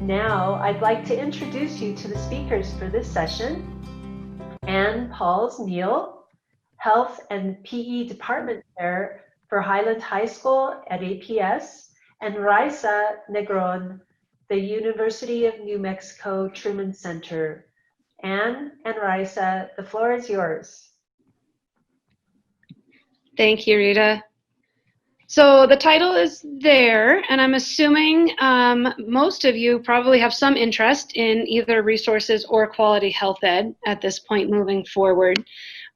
Now, I'd like to introduce you to the speakers for this session. Ann Pauls-Neal, Health and PE Department Chair for Highland High School at APS, and Raisa Negron, the University of New Mexico Truman Center. Ann and Raisa, the floor is yours. Thank you, Rita. So the title is there, and I'm assuming most of you probably have some interest in either resources or quality health ed at this point moving forward.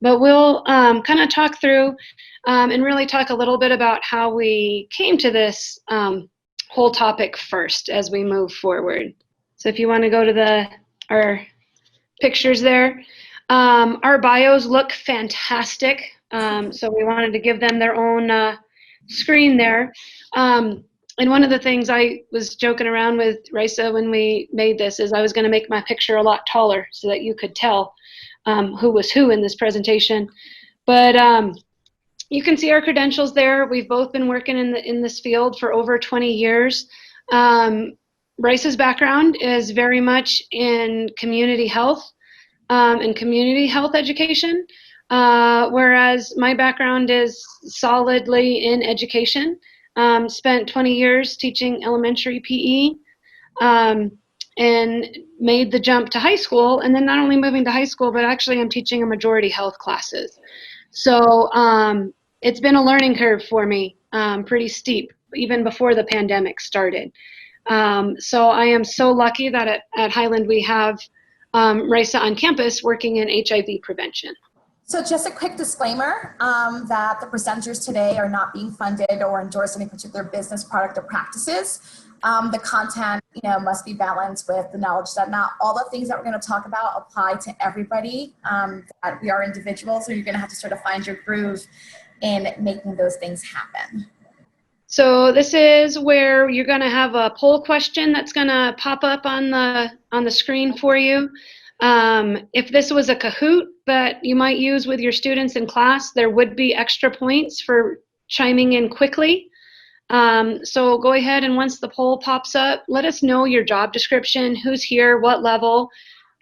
But we'll kind of talk through and really talk a little bit about how we came to this whole topic first as we move forward. So if you want to go to our pictures there, our bios look fantastic. So we wanted to give them their own screen there. And one of the things I was joking around with Raisa when we made this is I was going to make my picture a lot taller so that you could tell who was who in this presentation. But you can see our credentials there. We've both been working in this field for over 20 years. Raisa's background is very much in community health and community health education. Whereas my background is solidly in education. Spent 20 years teaching elementary PE and made the jump to high school, and then not only moving to high school, but actually I'm teaching a majority health classes. So it's been a learning curve for me, pretty steep, even before the pandemic started. So I am so lucky that at Highland we have Raisa on campus working in HIV prevention. So just a quick disclaimer that the presenters today are not being funded or endorsed any particular business, product, or practices. The content, must be balanced with the knowledge that not all the things that we're going to talk about apply to everybody. That we are individuals, so you're going to have to sort of find your groove in making those things happen. So this is where you're going to have a poll question that's going to pop up on the screen for you. If this was a Kahoot that you might use with your students in class, there would be extra points for chiming in quickly. So go ahead and once the poll pops up, let us know your job description, who's here, what level,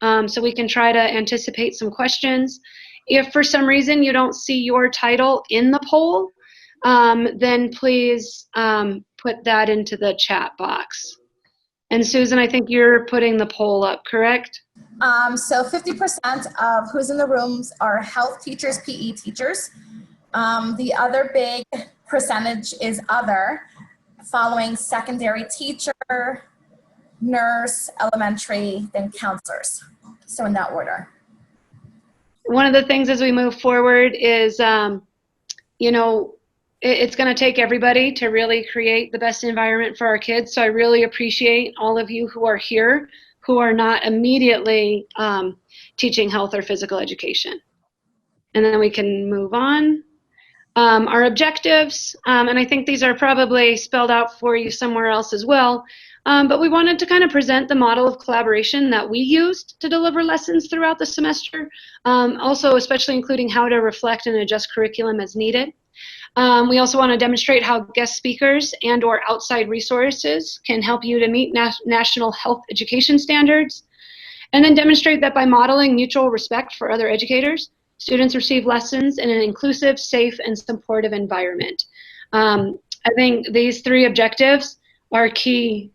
so we can try to anticipate some questions. If for some reason you don't see your title in the poll, then please put that into the chat box. And Susan, I think you're putting the poll up, correct? So 50% of who's in the rooms are health teachers, PE teachers. The other big percentage is other, following secondary teacher, nurse, elementary, then counselors. So in that order. One of the things as we move forward is, it's going to take everybody to really create the best environment for our kids. So I really appreciate all of you who are here, who are not immediately teaching health or physical education. And then we can move on. Our objectives, and I think these are probably spelled out for you somewhere else as well, but we wanted to kind of present the model of collaboration that we used to deliver lessons throughout the semester, also especially including how to reflect and adjust curriculum as needed. We also want to demonstrate how guest speakers and or outside resources can help you to meet national health education standards, and then demonstrate that by modeling mutual respect for other educators, students receive lessons in an inclusive, safe, and supportive environment. I think these three objectives are key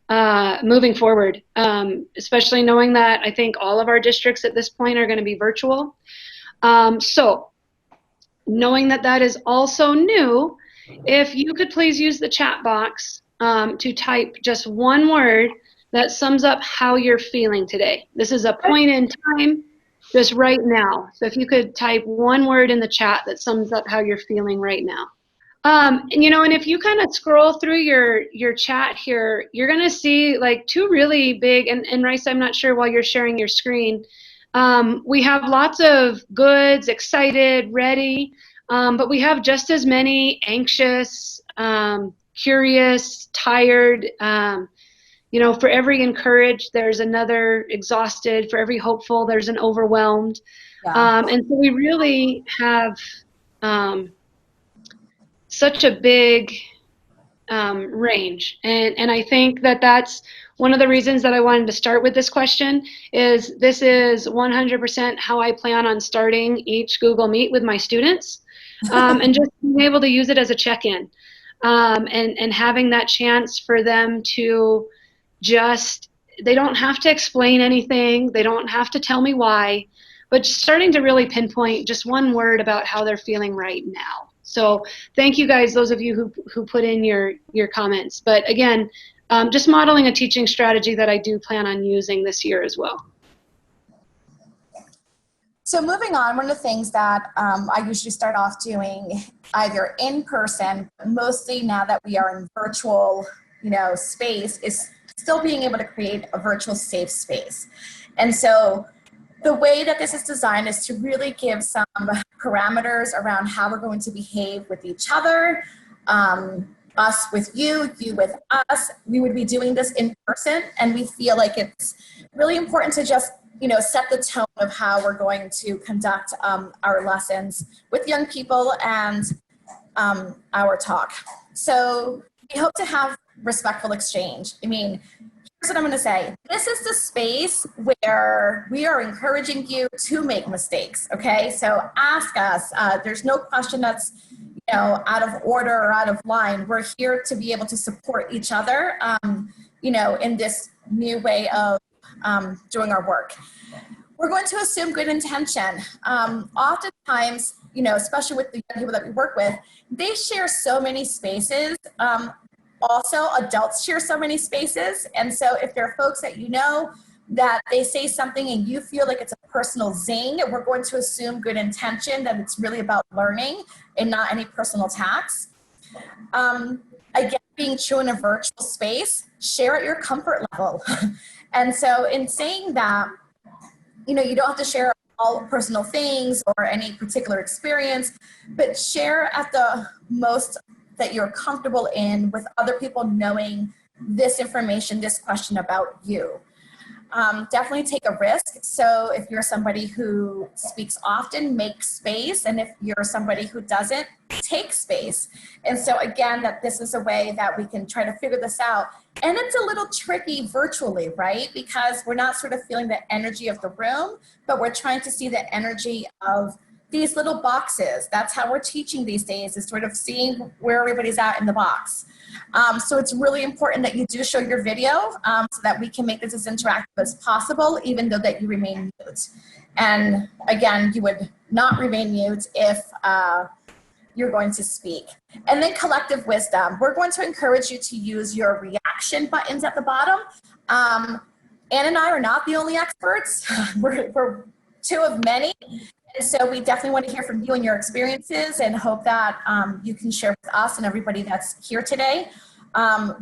moving forward, especially knowing that I think all of our districts at this point are going to be virtual. So knowing that that is also new, if you could please use the chat box to type just one word that sums up how you're feeling today. This is a point in time, just right now. So if you could type one word in the chat that sums up how you're feeling right now. And if you kind of scroll through your chat here, you're going to see like two really big, and Rice, I'm not sure while you're sharing your screen, we have lots of goods, excited, ready, but we have just as many anxious, curious, tired. For every encouraged, there's another exhausted. For every hopeful, there's an overwhelmed. Yeah. And so we really have such a big range. And I think that that's one of the reasons that I wanted to start with this question. Is this is 100% how I plan on starting each Google Meet with my students, and just being able to use it as a check-in, and having that chance for them to just, they don't have to explain anything, they don't have to tell me why, but starting to really pinpoint just one word about how they're feeling right now. So thank you guys, those of you who put in your comments. But again, just modeling a teaching strategy that I do plan on using this year as well. So moving on, one of the things that I usually start off doing either in person, mostly now that we are in virtual, space, is still being able to create a virtual safe space. And so the way that this is designed is to really give some parameters around how we're going to behave with each other, us with you, you with us. We would be doing this in person, and we feel like it's really important to just set the tone of how we're going to conduct our lessons with young people and our talk. So we hope to have respectful exchange. I mean, here's what I'm going to say. This is the space where we are encouraging you to make mistakes, okay? So ask us. There's no question that's out of order or out of line. We're here to be able to support each other, in this new way of doing our work. We're going to assume good intention. Oftentimes, especially with the young people that we work with, they share so many spaces. Also, adults share so many spaces. And so if there are folks that that they say something and you feel like it's a personal zing, we're going to assume good intention, that it's really about learning and not any personal attacks. Again, being true in a virtual space, share at your comfort level. And so in saying that, you don't have to share all personal things or any particular experience, but share at the most that you're comfortable in with other people knowing this information, this question about you. Definitely take a risk. So if you're somebody who speaks often, make space. And if you're somebody who doesn't, take space. And so again, that this is a way that we can try to figure this out. And it's a little tricky virtually, right? Because we're not sort of feeling the energy of the room, but we're trying to see the energy of these little boxes. That's how we're teaching these days, is sort of seeing where everybody's at in the box. So it's really important that you do show your video so that we can make this as interactive as possible, even though that you remain mute. And again, you would not remain mute if you're going to speak. And then collective wisdom. We're going to encourage you to use your reaction buttons at the bottom. Ann and I are not the only experts. We're two of many. And so we definitely want to hear from you and your experiences, and hope that you can share with us and everybody that's here today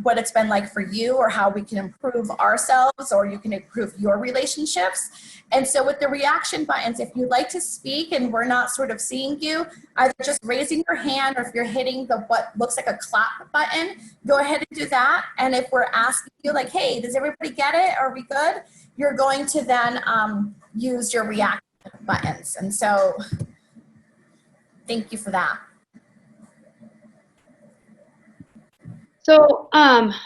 what it's been like for you, or how we can improve ourselves, or you can improve your relationships. And so with the reaction buttons, if you'd like to speak and we're not sort of seeing you, either just raising your hand, or if you're hitting the what looks like a clap button, go ahead and do that. And if we're asking you like, hey, does everybody get it? Are we good? You're going to then use your reaction buttons. And so thank you for that. So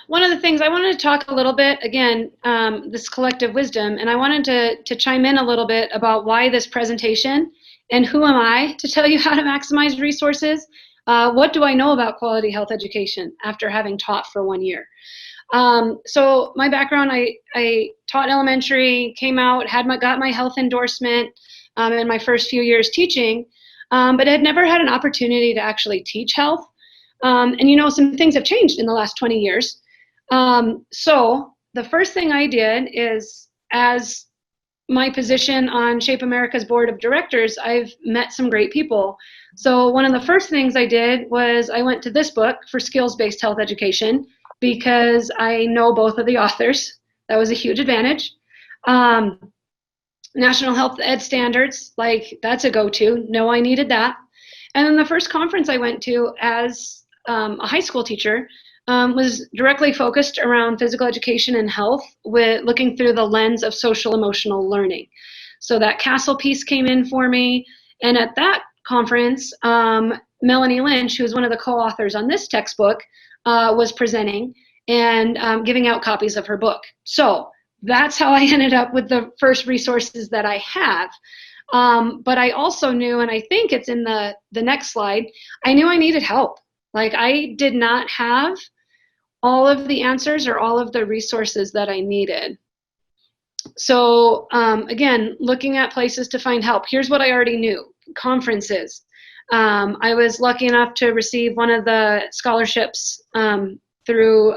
one of the things I wanted to talk a little bit, again, this collective wisdom, and I wanted to chime in a little bit about why this presentation, and who am I to tell you how to maximize resources. What do I know about quality health education after having taught for 1 year? So my background, I taught elementary, came out, got my health endorsement in my first few years teaching, but had never had an opportunity to actually teach health. And some things have changed in the last 20 years. So the first thing I did is, as my position on Shape America's board of directors, I've met some great people. So one of the first things I did was I went to this book for skills-based health education, because I know both of the authors. That was a huge advantage. National Health Ed Standards, like that's a go-to. No, I needed that. And then the first conference I went to as a high school teacher was directly focused around physical education and health, with looking through the lens of social emotional learning. So that Castle piece came in for me. And at that conference, Melanie Lynch, who was one of the co-authors on this textbook, was presenting and giving out copies of her book. So that's how I ended up with the first resources that I have. But I also knew, and I think it's in the next slide, I knew I needed help. Like, I did not have all of the answers or all of the resources that I needed. So again, looking at places to find help. Here's what I already knew: conferences. I was lucky enough to receive one of the scholarships through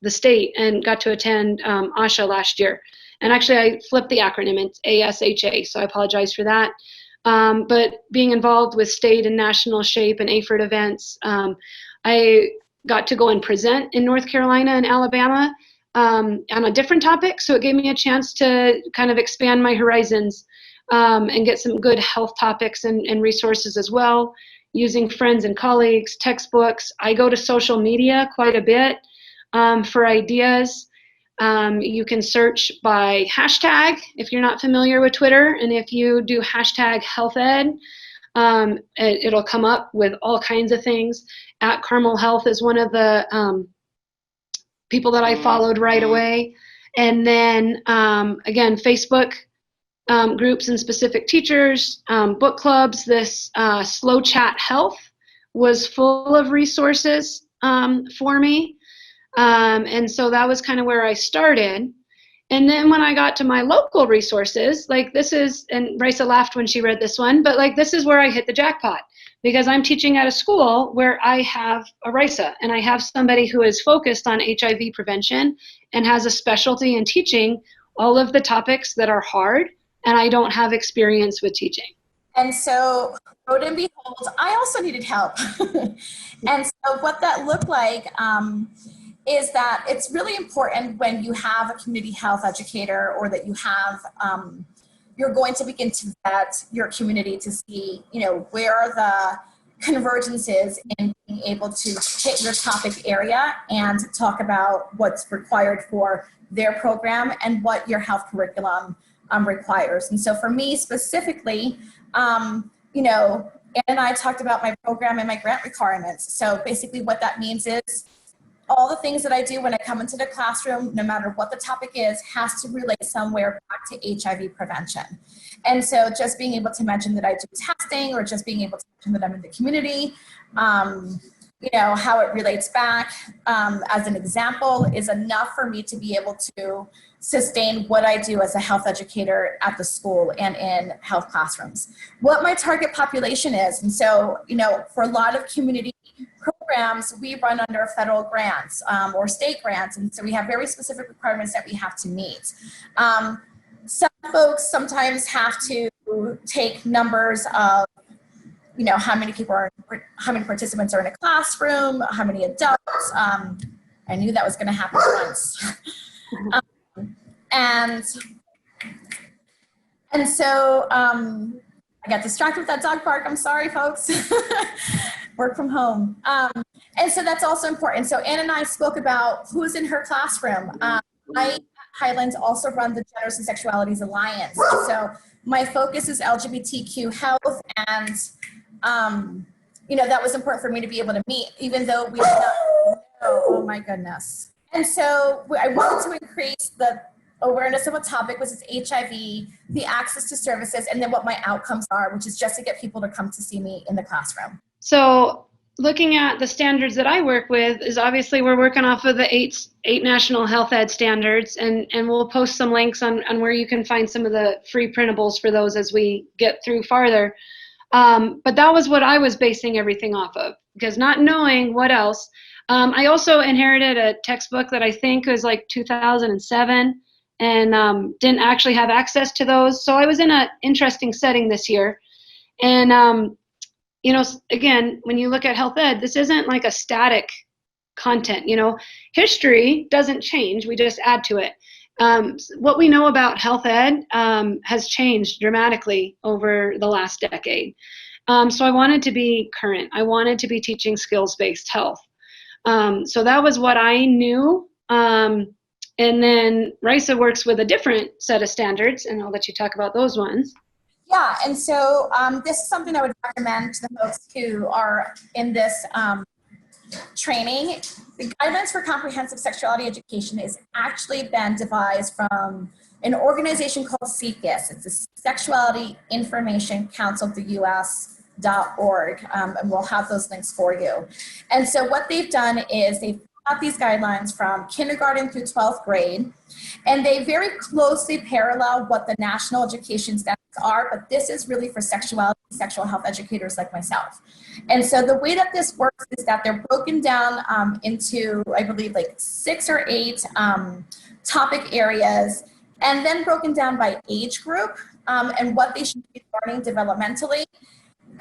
the state and got to attend ASHA last year. And actually, I flipped the acronym. It's ASHA, so I apologize for that. But being involved with state and national SHAPE and AFERT events, I got to go and present in North Carolina and Alabama on a different topic. So it gave me a chance to kind of expand my horizons and get some good health topics and resources as well, using friends and colleagues, textbooks. I go to social media quite a bit for ideas. You can search by hashtag if you're not familiar with Twitter, and if you do hashtag health ed, it'll come up with all kinds of things. At Carmel Health is one of the people that I followed right away. And then again, Facebook groups and specific teachers, book clubs. This Slow Chat Health was full of resources for me. And so that was kind of where I started. And then when I got to my local resources, like this is, and Raisa laughed when she read this one, but like this is where I hit the jackpot, because I'm teaching at a school where I have a Raisa and I have somebody who is focused on HIV prevention and has a specialty in teaching all of the topics that are hard, and I don't have experience with teaching. And so, lo and behold, I also needed help. And so what that looked like is that it's really important when you have a community health educator, or that you have, you're going to begin to vet your community to see, you know, where are the convergences in being able to hit your topic area and talk about what's required for their program and what your health curriculum requires. And so for me specifically, you know, Ann and I talked about my program and my grant requirements. So basically what that means is all the things that I do when I come into the classroom, no matter what the topic is, has to relate somewhere back to HIV prevention. And so just being able to mention that I do testing, or just being able to mention that I'm in the community, you know, how it relates back as an example is enough for me to be able to sustain what I do as a health educator at the school and in health classrooms. What my target population is, and so, you know, for a lot of community programs, we run under federal grants or state grants, and so we have very specific requirements that we have to meet. Some folks sometimes have to take numbers of, you know, how many people are, how many participants are in a classroom, how many adults. I knew that was going to happen once. And so I got distracted with that dog bark. I'm sorry, folks. Work from home. And so that's also important. So Ann and I spoke about who's in her classroom. I at Highland also run the Genders and Sexualities Alliance. So my focus is LGBTQ health, and you know, that was important for me to be able to meet, even though we did not, oh my goodness. And so I wanted to increase the awareness of a topic, which is HIV, the access to services, and then what my outcomes are, which is just to get people to come to see me in the classroom. So looking at the standards that I work with is obviously we're working off of the eight national health ed standards, and we'll post some links on where you can find some of the free printables for those as we get through farther. But that was what I was basing everything off of, because not knowing what else. I also inherited a textbook that I think was like 2007, and didn't actually have access to those. So I was in an interesting setting this year. And, you know, again, when you look at health ed, this isn't like a static content. You know, history doesn't change, we just add to it. What we know about health ed has changed dramatically over the last decade. So I wanted to be current. I wanted to be teaching skills-based health. So that was what I knew. And then Raisa works with a different set of standards, and I'll let you talk about those ones. Yeah, and so this is something I would recommend to the folks who are in this training. The Guidelines for Comprehensive Sexuality Education is actually been devised from an organization called SIECUS. It's the Sexuality Information Council of the US.org, and we'll have those links for you. And so what they've done is they've got these guidelines from kindergarten through 12th grade, and they very closely parallel what the national education standards are, but this is really for sexuality, sexual health educators like myself. And so the way that this works is that they're broken down into, I believe, like 6 or 8 topic areas, and then broken down by age group and what they should be learning developmentally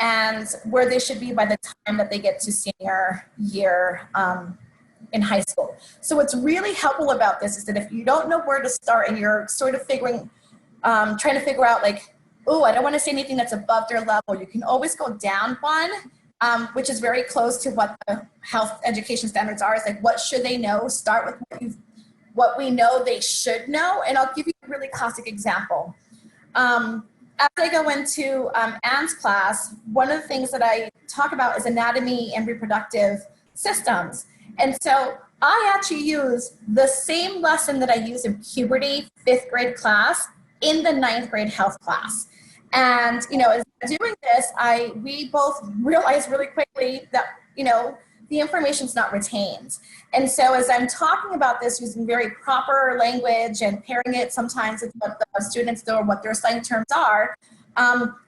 and where they should be by the time that they get to senior year in high school. So what's really helpful about this is that if you don't know where to start and you're sort of trying to figure out like, oh, I don't want to say anything that's above their level, you can always go down one, which is very close to what the health education standards are. It's like, what should they know? Start with what we know they should know. And I'll give you a really classic example. As I go into Anne's class, one of the things that I talk about is anatomy and reproductive systems. And so I actually use the same lesson that I use in puberty 5th grade class in the 9th grade health class. And, you know, as I'm doing this, we both realized really quickly that, you know, the information's not retained. And so as I'm talking about this using very proper language and pairing it sometimes with what the students know or what their slang terms are,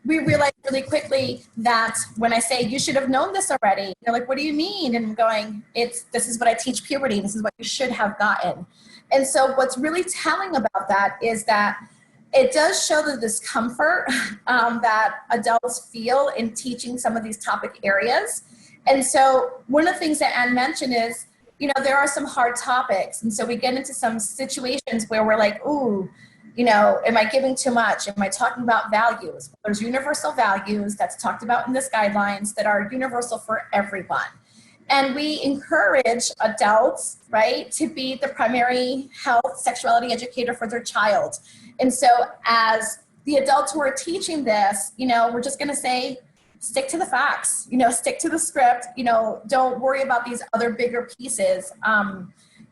we realized really quickly that when I say, you should have known this already, they're like, what do you mean? And I'm going, this is what I teach puberty. This is what you should have gotten. And so what's really telling about that is that it does show the discomfort that adults feel in teaching some of these topic areas. And so one of the things that Anne mentioned is, you know, there are some hard topics. And so we get into some situations where we're like, ooh, you know, am I giving too much? Am I talking about values? There's universal values that's talked about in this guidelines that are universal for everyone. And we encourage adults, right, to be the primary health sexuality educator for their child. And so as the adults who are teaching this, you know, we're just going to say, stick to the facts, you know, stick to the script, you know, don't worry about these other bigger pieces.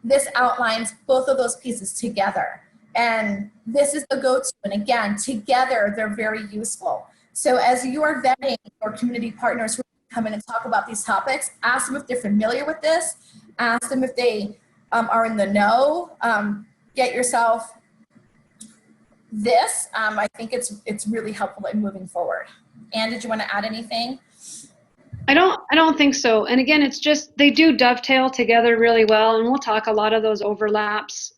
This outlines both of those pieces together. And this is the go-to. And again, together, they're very useful. So as you are vetting your community partners who come in and talk about these topics, ask them if they're familiar with this, ask them if they are in the know, get yourself this. I think it's really helpful in moving forward. Anne, did you want to add anything? I don't think so. And again, it's just, they do dovetail together really well, and we'll talk a lot of those overlaps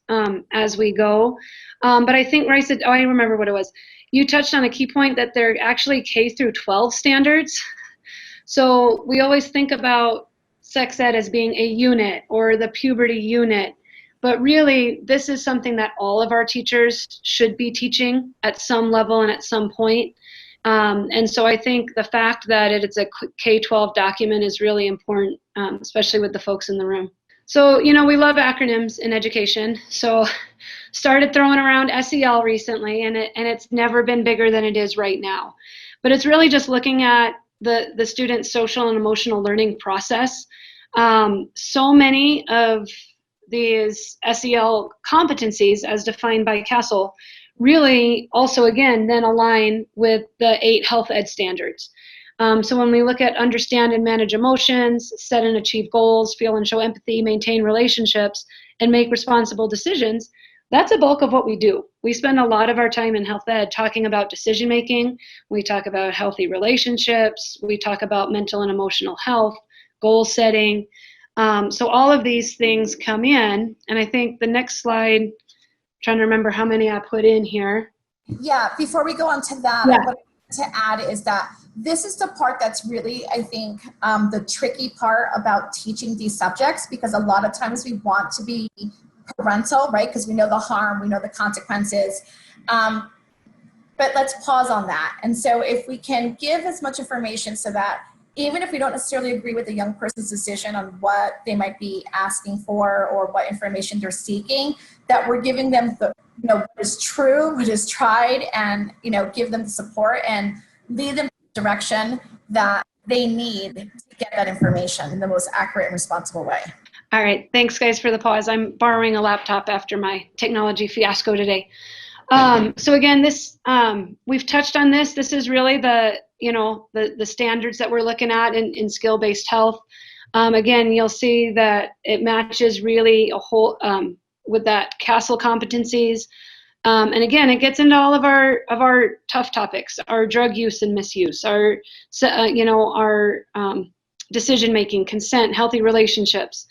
as we go. But I think Rice said, I remember what it was. You touched on a key point that they're actually K through 12 standards. So we always think about sex ed as being a unit or the puberty unit, but really this is something that all of our teachers should be teaching at some level and at some point. And so I think the fact that it's a K-12 document is really important, especially with the folks in the room. So, you know, we love acronyms in education. So started throwing around SEL recently, and it's never been bigger than it is right now. But it's really just looking at the student's social and emotional learning process. So many of these SEL competencies as defined by Castle really also, again, then align with the 8 health ed standards. So when we look at understand and manage emotions, set and achieve goals, feel and show empathy, maintain relationships, and make responsible decisions, that's a bulk of what we do. We spend a lot of our time in health ed talking about decision making. We talk about healthy relationships. We talk about mental and emotional health, goal setting. So all of these things come in, and I think the next slide, trying to remember how many I put in here. Yeah, before we go on to that, Yeah. what I want to add is that this is the part that's really, I think, the tricky part about teaching these subjects, because a lot of times we want to be parental, right? Because we know the harm, we know the consequences. But let's pause on that. And so if we can give as much information so that even if we don't necessarily agree with the young person's decision on what they might be asking for or what information they're seeking, that we're giving them the, you know, what is true, what is tried, and, you know, give them the support and lead them in the direction that they need to get that information in the most accurate and responsible way. All right, thanks guys for the pause. I'm borrowing a laptop after my technology fiasco today. So again, this we've touched on this. This is really the standards that we're looking at in skill-based health. Again, you'll see that it matches really a whole with that CASEL competencies. And again, it gets into all of our tough topics: our drug use and misuse, our decision making, consent, healthy relationships.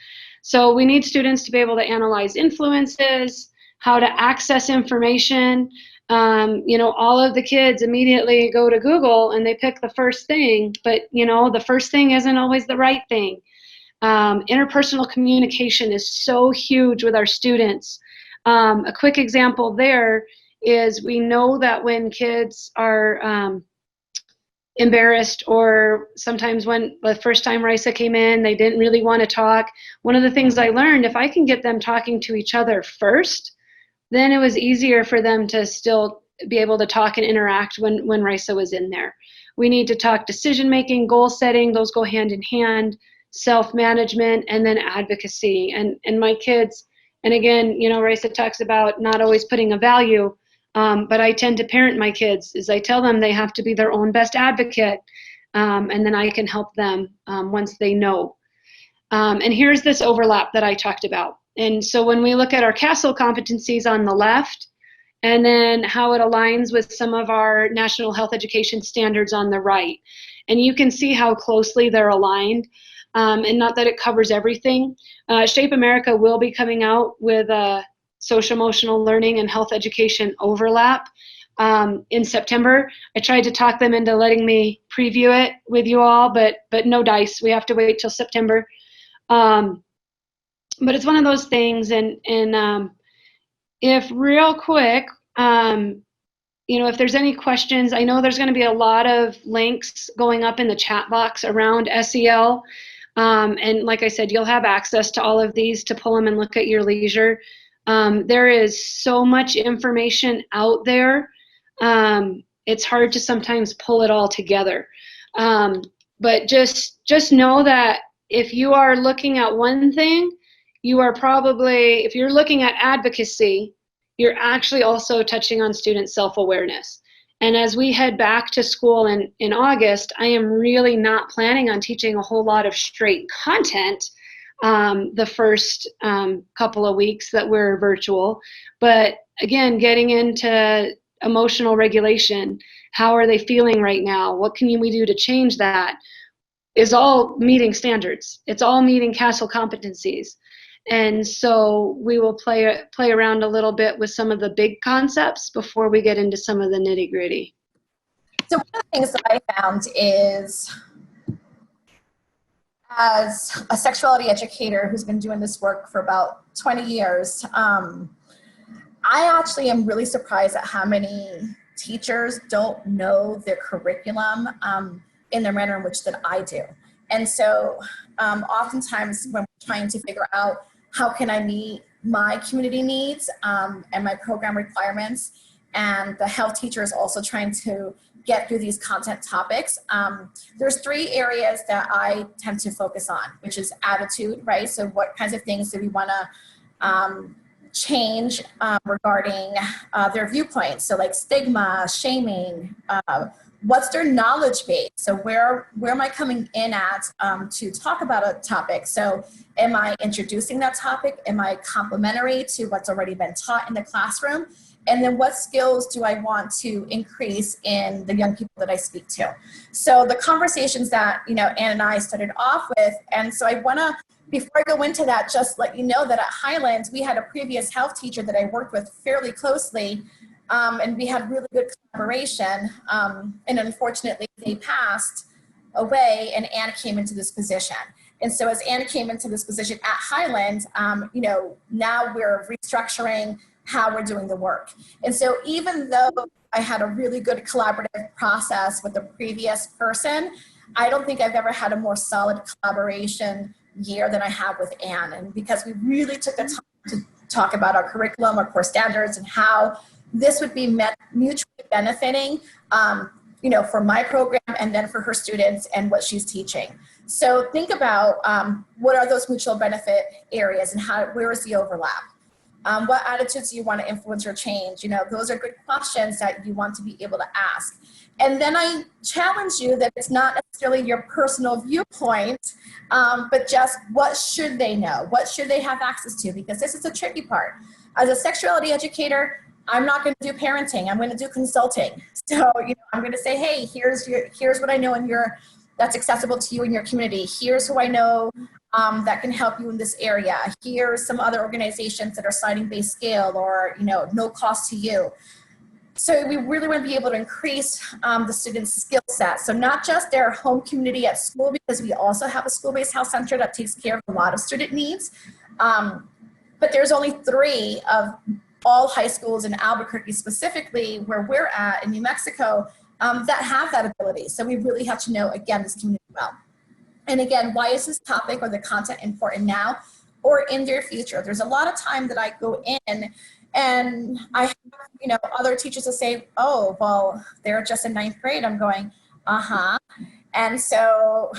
So we need students to be able to analyze influences, how to access information. All of the kids immediately go to Google and they pick the first thing, but the first thing isn't always the right thing. Interpersonal communication is so huge with our students. A quick example there is we know that when kids are embarrassed, or sometimes when the first time Risa came in, they didn't really want to talk. One of the things I learned, if I can get them talking to each other first, then it was easier for them to still be able to talk and interact when Risa was in there. We need to talk decision making, goal setting, those go hand in hand, self-management, and then advocacy. And my kids, and again, Risa talks about not always putting a value, but I tend to parent my kids is I tell them they have to be their own best advocate, and then I can help them once they know. And here's this overlap that I talked about. And so when we look at our CASEL competencies on the left, and then how it aligns with some of our national health education standards on the right, and you can see how closely they're aligned, and not that it covers everything. Shape America will be coming out with a social emotional learning and health education overlap in September. I tried to talk them into letting me preview it with you all, but no dice. We have to wait till September. But it's one of those things, and if real quick, if there's any questions, I know there's going to be a lot of links going up in the chat box around SEL, and like I said, you'll have access to all of these to pull them and look at your leisure. There is so much information out there. It's hard to sometimes pull it all together, but just know that if you are looking at one thing, you are probably, if you're looking at advocacy, you're actually also touching on student self-awareness. And as we head back to school in August, I am really not planning on teaching a whole lot of straight content the first couple of weeks that we're virtual. But again, getting into emotional regulation, how are they feeling right now? What can we do to change that? Is all meeting standards. It's all meeting CASEL competencies. And so we will play around a little bit with some of the big concepts before we get into some of the nitty gritty. So one of the things that I found is, as a sexuality educator who's been doing this work for about 20 years, I actually am really surprised at how many teachers don't know their curriculum in the manner in which that I do. And so oftentimes when we're trying to figure out how can I meet my community needs and my program requirements, and the health teacher is also trying to get through these content topics, there's three areas that I tend to focus on, which is attitude, right? So what kinds of things do we want to change regarding their viewpoints? So like stigma, shaming, what's their knowledge base? So where am I coming in at to talk about a topic? So am I introducing that topic? Am I complementary to what's already been taught in the classroom? And then what skills do I want to increase in the young people that I speak to? So the conversations that, Ann and I started off with, and so I wanna, before I go into that, just let you know that at Highland, we had a previous health teacher that I worked with fairly closely, and we had really good collaboration, and unfortunately they passed away and Anna came into this position. And so as Anna came into this position at Highland, now we're restructuring how we're doing the work. And so even though I had a really good collaborative process with the previous person, I don't think I've ever had a more solid collaboration year than I have with Anne. And because we really took the time to talk about our curriculum, our core standards, and how this would be mutually benefiting for my program and then for her students and what she's teaching. So think about what are those mutual benefit areas and where is the overlap? What attitudes do you want to influence or change? Those are good questions that you want to be able to ask. And then I challenge you that it's not necessarily your personal viewpoint, but just what should they know? What should they have access to? Because this is the tricky part. As a sexuality educator, I'm not going to do parenting. I'm going to do consulting. So, I'm going to say, hey, here's what I know that's accessible to you in your community. Here's who I know that can help you in this area. Here's some other organizations that are sliding-based scale or, no cost to you. So we really want to be able to increase the students' skill set. So not just their home community at school, because we also have a school-based health center that takes care of a lot of student needs. But there's only 3 of all high schools in Albuquerque specifically, where we're at in New Mexico, that have that ability. So we really have to know, again, this community well. And again, why is this topic or the content important now or in their future? There's a lot of time that I go in and I have, other teachers will say, oh, well, they're just in 9th grade. I'm going, uh-huh. And so,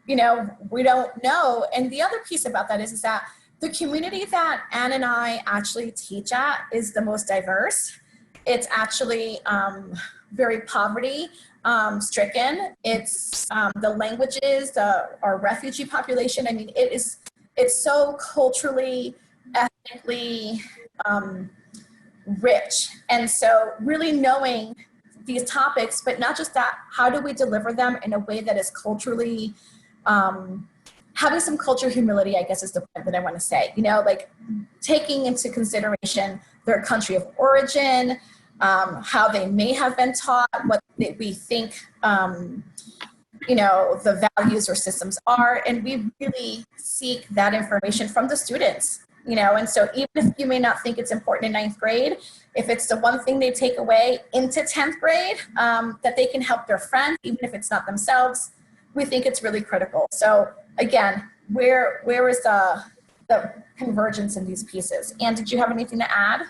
we don't know. And the other piece about that is that the community that Anne and I actually teach at is the most diverse. It's actually very poverty stricken. It's the languages, our refugee population. I mean, it's so culturally, ethnically rich. And so really knowing these topics, but not just that, how do we deliver them in a way that is culturally, having some cultural humility, I guess is the point that I want to say, like taking into consideration their country of origin, how they may have been taught, what we think, the values or systems are, and we really seek that information from the students, and so even if you may not think it's important in 9th grade, if it's the one thing they take away into 10th grade, that they can help their friends, even if it's not themselves, we think it's really critical. So again, where is the convergence in these pieces? Anne, did you have anything to add?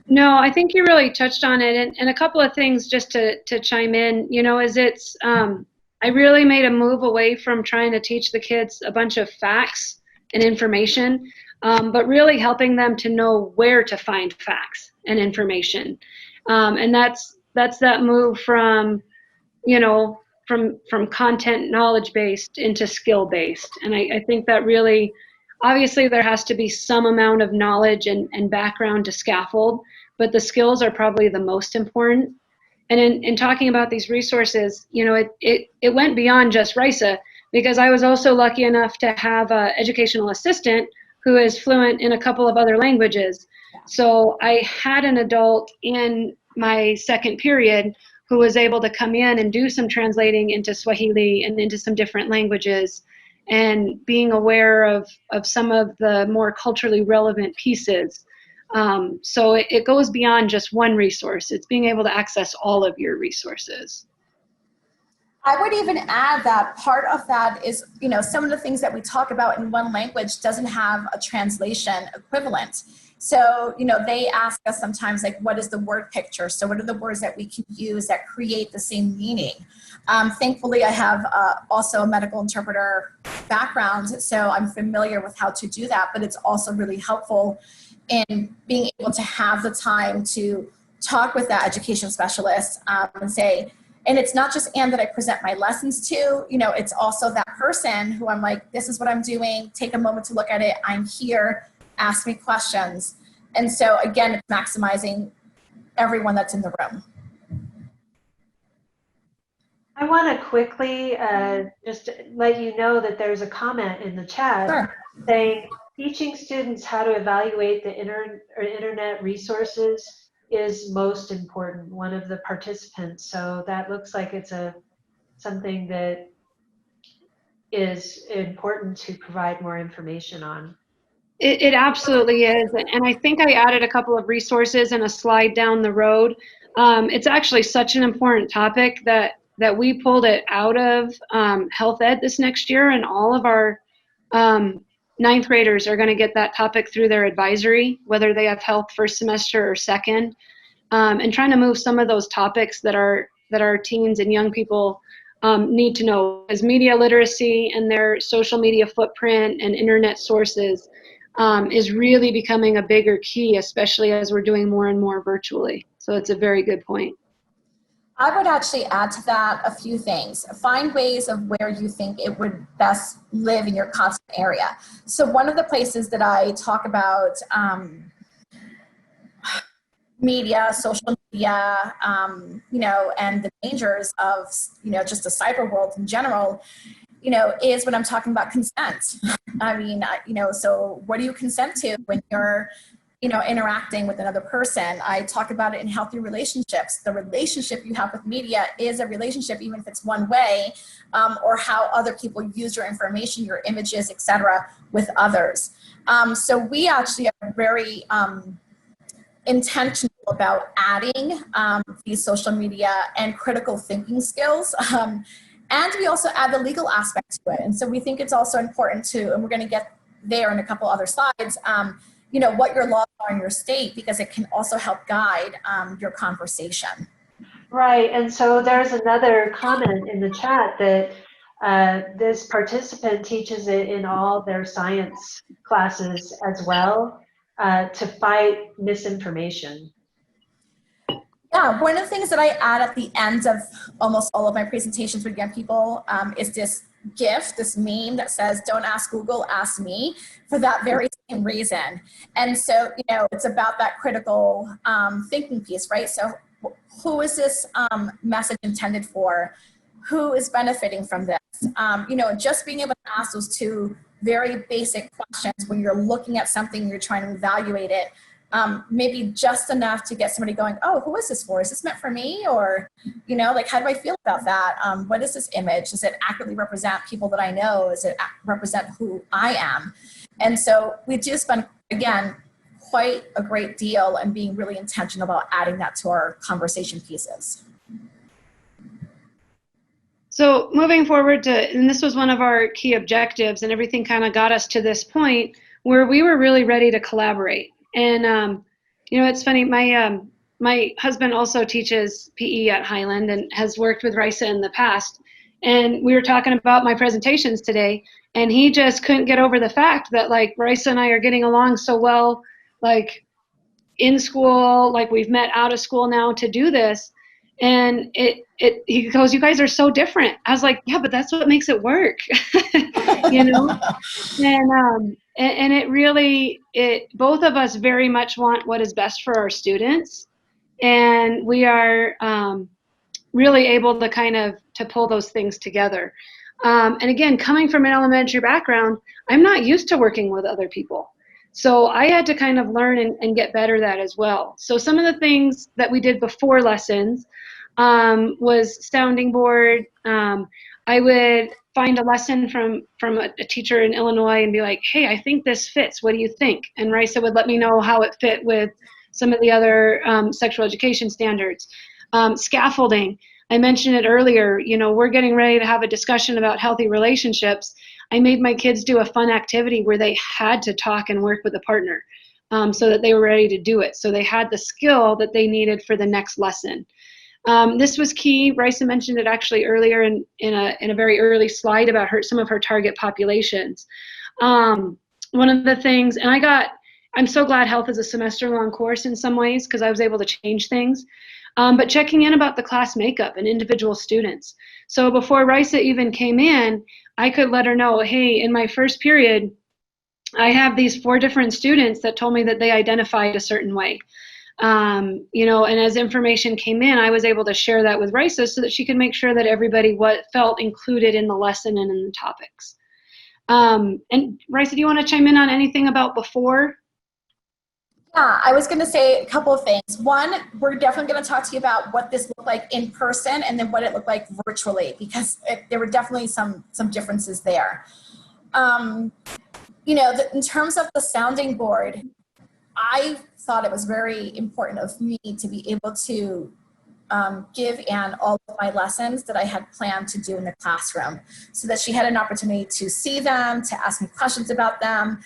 No, I think you really touched on it, and a couple of things just to chime in, I really made a move away from trying to teach the kids a bunch of facts and information, but really helping them to know where to find facts and information. And that's that move from, from content knowledge-based into skill-based. And I think that really, obviously there has to be some amount of knowledge and background to scaffold, but the skills are probably the most important. And in talking about these resources, it went beyond just RISA, because I was also lucky enough to have an educational assistant who is fluent in a couple of other languages. So I had an adult in my second period who was able to come in and do some translating into Swahili and into some different languages, and being aware of some of the more culturally relevant pieces. So it goes beyond just one resource. It's being able to access all of your resources. I would even add that part of that is, some of the things that we talk about in one language doesn't have a translation equivalent. So, they ask us sometimes, like, what is the word picture? So what are the words that we can use that create the same meaning? Thankfully, I have also a medical interpreter background, so I'm familiar with how to do that, but it's also really helpful in being able to have the time to talk with that education specialist and say, and it's not just Anne that I present my lessons to, it's also that person who I'm like, this is what I'm doing, take a moment to look at it, I'm here, ask me questions. And so again, it's maximizing everyone that's in the room. I want to quickly just let you know that there's a comment in the chat saying teaching students how to evaluate the internet resources is most important, one of the participants. So that looks like it's something that is important to provide more information on. It absolutely is. And I think I added a couple of resources in a slide down the road. It's actually such an important topic that we pulled it out of health ed this next year, and all of our 9th graders are going to get that topic through their advisory, whether they have health first semester or second, and trying to move some of those topics that are that our teens and young people need to know, as media literacy and their social media footprint and internet sources is really becoming a bigger key, especially as we're doing more and more virtually. So it's a very good point. I would actually add to that a few things. Find ways of where you think it would best live in your content area. So one of the places that I talk about media, social media, you know, and the dangers of, you know, just the cyber world in general, you know, is when I'm talking about consent. I mean, you know, so what do you consent to when you're, you know, interacting with another person? I talk about it in healthy relationships. The relationship you have with media is a relationship, even if it's one way, or how other people use your information, your images, etc., with others. So we actually are very intentional about adding these social media and critical thinking skills. And we also add the legal aspect to it. And so we think it's also important to, and we're going to get there in a couple other slides, you know, what your laws are in your state, because it can also help guide your conversation. Right, and so there's another comment in the chat that this participant teaches it in all their science classes as well, to fight misinformation. Yeah, one of the things that I add at the end of almost all of my presentations with young people is this GIF, this meme that says, "Don't ask Google, ask me," for that very same reason. And so, you know, it's about that critical thinking piece, right? So who is this message intended for? Who is benefiting from this? You know, just being able to ask those two very basic questions when you're looking at something, you're trying to evaluate it, maybe just enough to get somebody going, oh, who is this for? Is this meant for me? Or, you know, like, how do I feel about that? What is this image? Does it accurately represent people that I know? Does it represent who I am? And so we do spend, again, quite a great deal and being really intentional about adding that to our conversation pieces. So moving forward to, and this was one of our key objectives, and everything kind of got us to this point where we were really ready to collaborate. And, you know, it's funny, my husband also teaches PE at Highland and has worked with Risa in the past. And we were talking about my presentations today, and he just couldn't get over the fact that, like, Risa and I are getting along so well, like, in school, like, we've met out of school now to do this. And he goes, "You guys are so different." I was like, "Yeah, but that's what makes it work." You know? And it really, both of us very much want what is best for our students. And we are really able to kind of to pull those things together. And again, coming from an elementary background, I'm not used to working with other people. So I had to kind of learn and get better at that as well. So some of the things that we did before lessons was sounding board. I would find a lesson from a teacher in Illinois and be like, "Hey, I think this fits. What do you think?" And Risa would let me know how it fit with some of the other sexual education standards. Scaffolding. I mentioned it earlier, you know, we're getting ready to have a discussion about healthy relationships. I made my kids do a fun activity where they had to talk and work with a partner so that they were ready to do it. So they had the skill that they needed for the next lesson. This was key. Risa mentioned it actually earlier in a very early slide about some of her target populations. One of the things, and I'm so glad health is a semester-long course in some ways because I was able to change things. But checking in about the class makeup and individual students. So before Risa even came in, I could let her know, "Hey, in my first period, I have these 4 different students that told me that they identified a certain way." You know, and as information came in, I was able to share that with Risa so that she could make sure that everybody felt included in the lesson and in the topics. And Risa, do you want to chime in on anything about before? Yeah, I was going to say a couple of things. One, we're definitely going to talk to you about what this looked like in person and then what it looked like virtually, because there were definitely some differences there. You know, in terms of the sounding board, I thought it was very important of me to be able to give Anne all of my lessons that I had planned to do in the classroom so that she had an opportunity to see them, to ask me questions about them.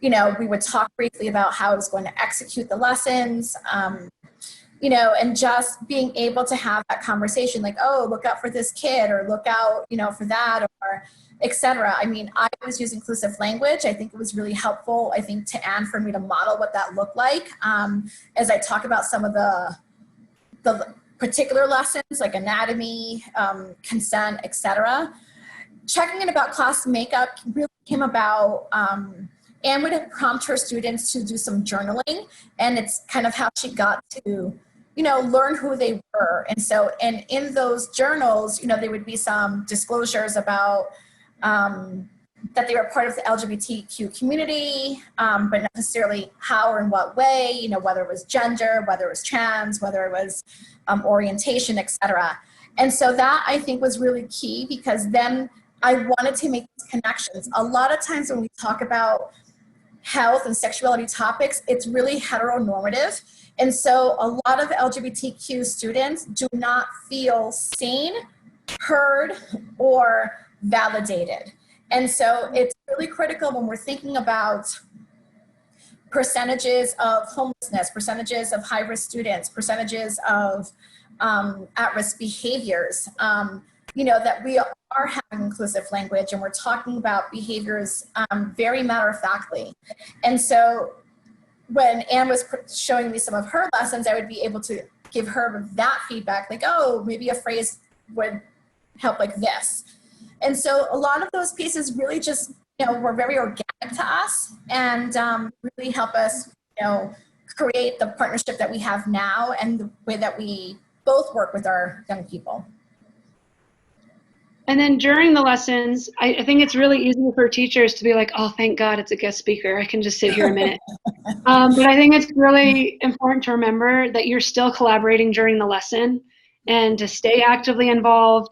You know, we would talk briefly about how I was going to execute the lessons. you know, and just being able to have that conversation, like, oh, look out for this kid, or look out, you know, for that, or etc. I mean, I always use inclusive language. I think it was really helpful, I think, to Anne, for me to model what that looked like, as I talk about some of the particular lessons like anatomy, consent, etc. Checking in about class makeup really came about. Anne would prompt her students to do some journaling, and it's kind of how she got to, you know, learn who they were. And so, and in those journals, you know, there would be some disclosures about that they were part of the LGBTQ community, but not necessarily how or in what way, you know, whether it was gender, whether it was trans, whether it was orientation, etc. And so that, I think, was really key, because then I wanted to make these connections. A lot of times when we talk about health and sexuality topics, it's really heteronormative. And so a lot of LGBTQ students do not feel seen, heard, or validated. And so it's really critical when we're thinking about percentages of homelessness, percentages of high-risk students, percentages of at-risk behaviors, you know, that we are having inclusive language, and we're talking about behaviors very matter-of-factly. And so when Anne was showing me some of her lessons, I would be able to give her that feedback, like, oh, maybe a phrase would help like this. And so a lot of those pieces really just, you know, were very organic to us, and really help us, you know, create the partnership that we have now and the way that we both work with our young people. And then during the lessons, I think it's really easy for teachers to be like, oh, thank God it's a guest speaker. I can just sit here a minute. But I think it's really important to remember that you're still collaborating during the lesson, and to stay actively involved.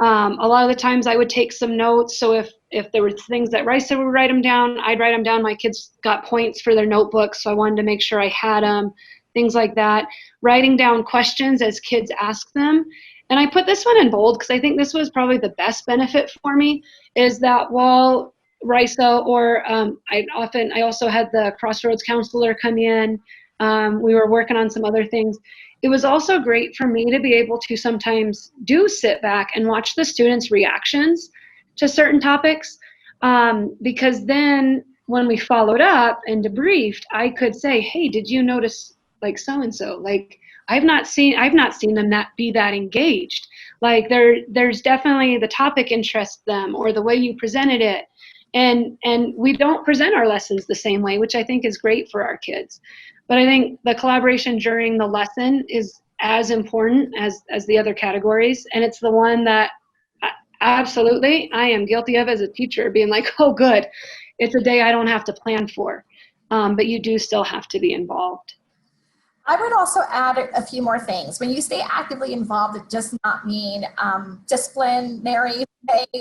A lot of the times I would take some notes. So if there were things that Rice said, would write them down, I'd write them down. My kids got points for their notebooks, so I wanted to make sure I had them, things like that. Writing down questions as kids ask them. And I put this one in bold because I think this was probably the best benefit for me, is that while Risa, or I also had the Crossroads counselor come in, we were working on some other things. It was also great for me to be able to sometimes sit back and watch the students' reactions to certain topics, because then when we followed up and debriefed, I could say, hey, did you notice like so-and-so? Like, I've not seen them be that engaged. Like there's definitely the topic interests them, or the way you presented it. And we don't present our lessons the same way, which I think is great for our kids. But I think the collaboration during the lesson is as important as the other categories. And it's the one that absolutely I am guilty of as a teacher, being like, oh, good, it's a day I don't have to plan for. But you do still have to be involved. I would also add a few more things. When you stay actively involved, it does not mean disciplinary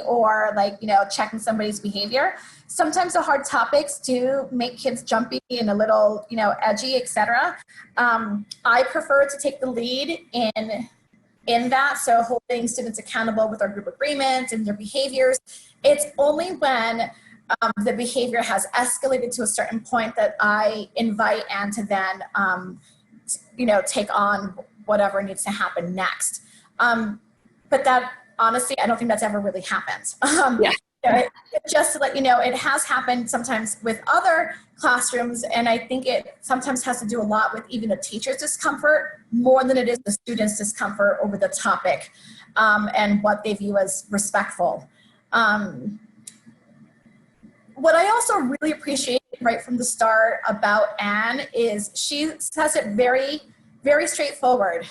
or like, you know, checking somebody's behavior. Sometimes the hard topics do make kids jumpy and a little, you know, edgy, etc. I prefer to take the lead in that. So holding students accountable with our group agreements and their behaviors. It's only when the behavior has escalated to a certain point that I invite Anne to then you know, take on whatever needs to happen next. But that, honestly, I don't think that's ever really happened. Yeah. Just to let you know, it has happened sometimes with other classrooms, and I think it sometimes has to do a lot with even the teacher's discomfort more than it is the student's discomfort over the topic, and what they view as respectful. What I also really appreciate right from the start about Anne is she says it very, very straightforward.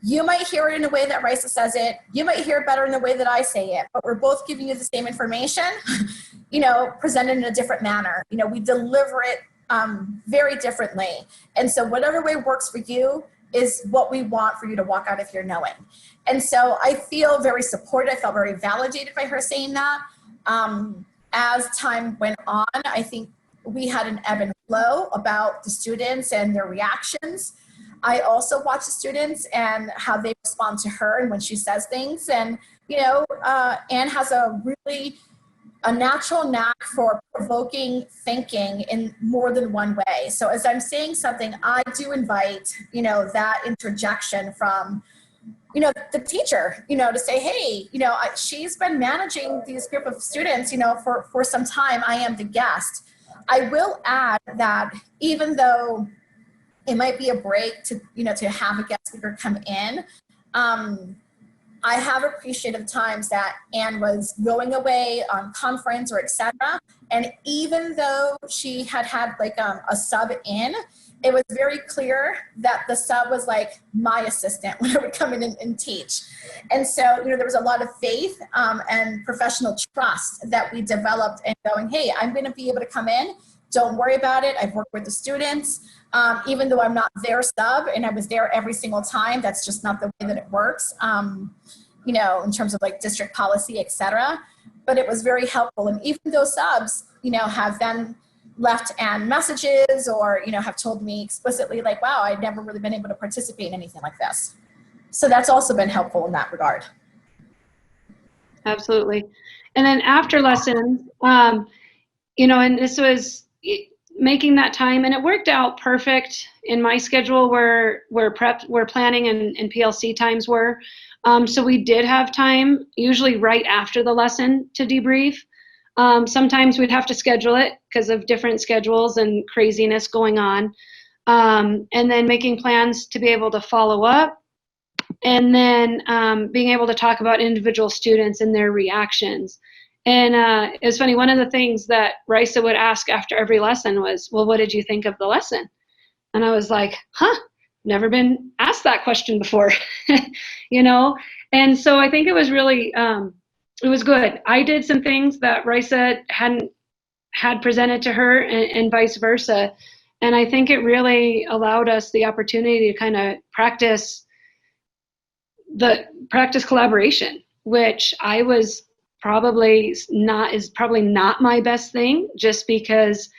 You might hear it in a way that Risa says it. You might hear it better in the way that I say it, but we're both giving you the same information, you know, presented in a different manner. You know, we deliver it very differently. And so whatever way works for you is what we want for you to walk out of here knowing. And so I feel very supported. I felt very validated by her saying that. As time went on, I think we had an ebb and flow about the students and their reactions. I also watch the students and how they respond to her and when she says things. And, you know, Anne has a really a natural knack for provoking thinking in more than one way. So as I'm saying something, I do invite, that interjection from, the teacher, to say, hey, she's been managing these group of students, for some time. I am the guest. I will add that even though it might be a break to, to have a guest speaker come in, I have appreciated times that Anne was going away on conference or etc. And even though she had like a sub in, it was very clear that the sub was like my assistant when I would come in and teach. And so, there was a lot of faith and professional trust that we developed in going, hey, I'm going to be able to come in. Don't worry about it. I've worked with the students. Even though I'm not their sub and I was there every single time, that's just not the way that it works, in terms of like district policy, et cetera. But it was very helpful. And even those subs, have then left Anne messages or, have told me explicitly like, wow, I'd never really been able to participate in anything like this. So that's also been helpful in that regard. Absolutely. And then after lessons, and this was making that time, and it worked out perfect in my schedule where planning and PLC times were. So we did have time, usually right after the lesson, to debrief. Sometimes we'd have to schedule it because of different schedules and craziness going on. And then making plans to be able to follow up. And then being able to talk about individual students and their reactions. And it was funny, one of the things that Risa would ask after every lesson was, well, what did you think of the lesson? And I was like, never been asked that question before, And so I think it was really, it was good. I did some things that Risa had presented to her and vice versa. And I think it really allowed us the opportunity to kind of practice collaboration, which I was probably not my best thing, just because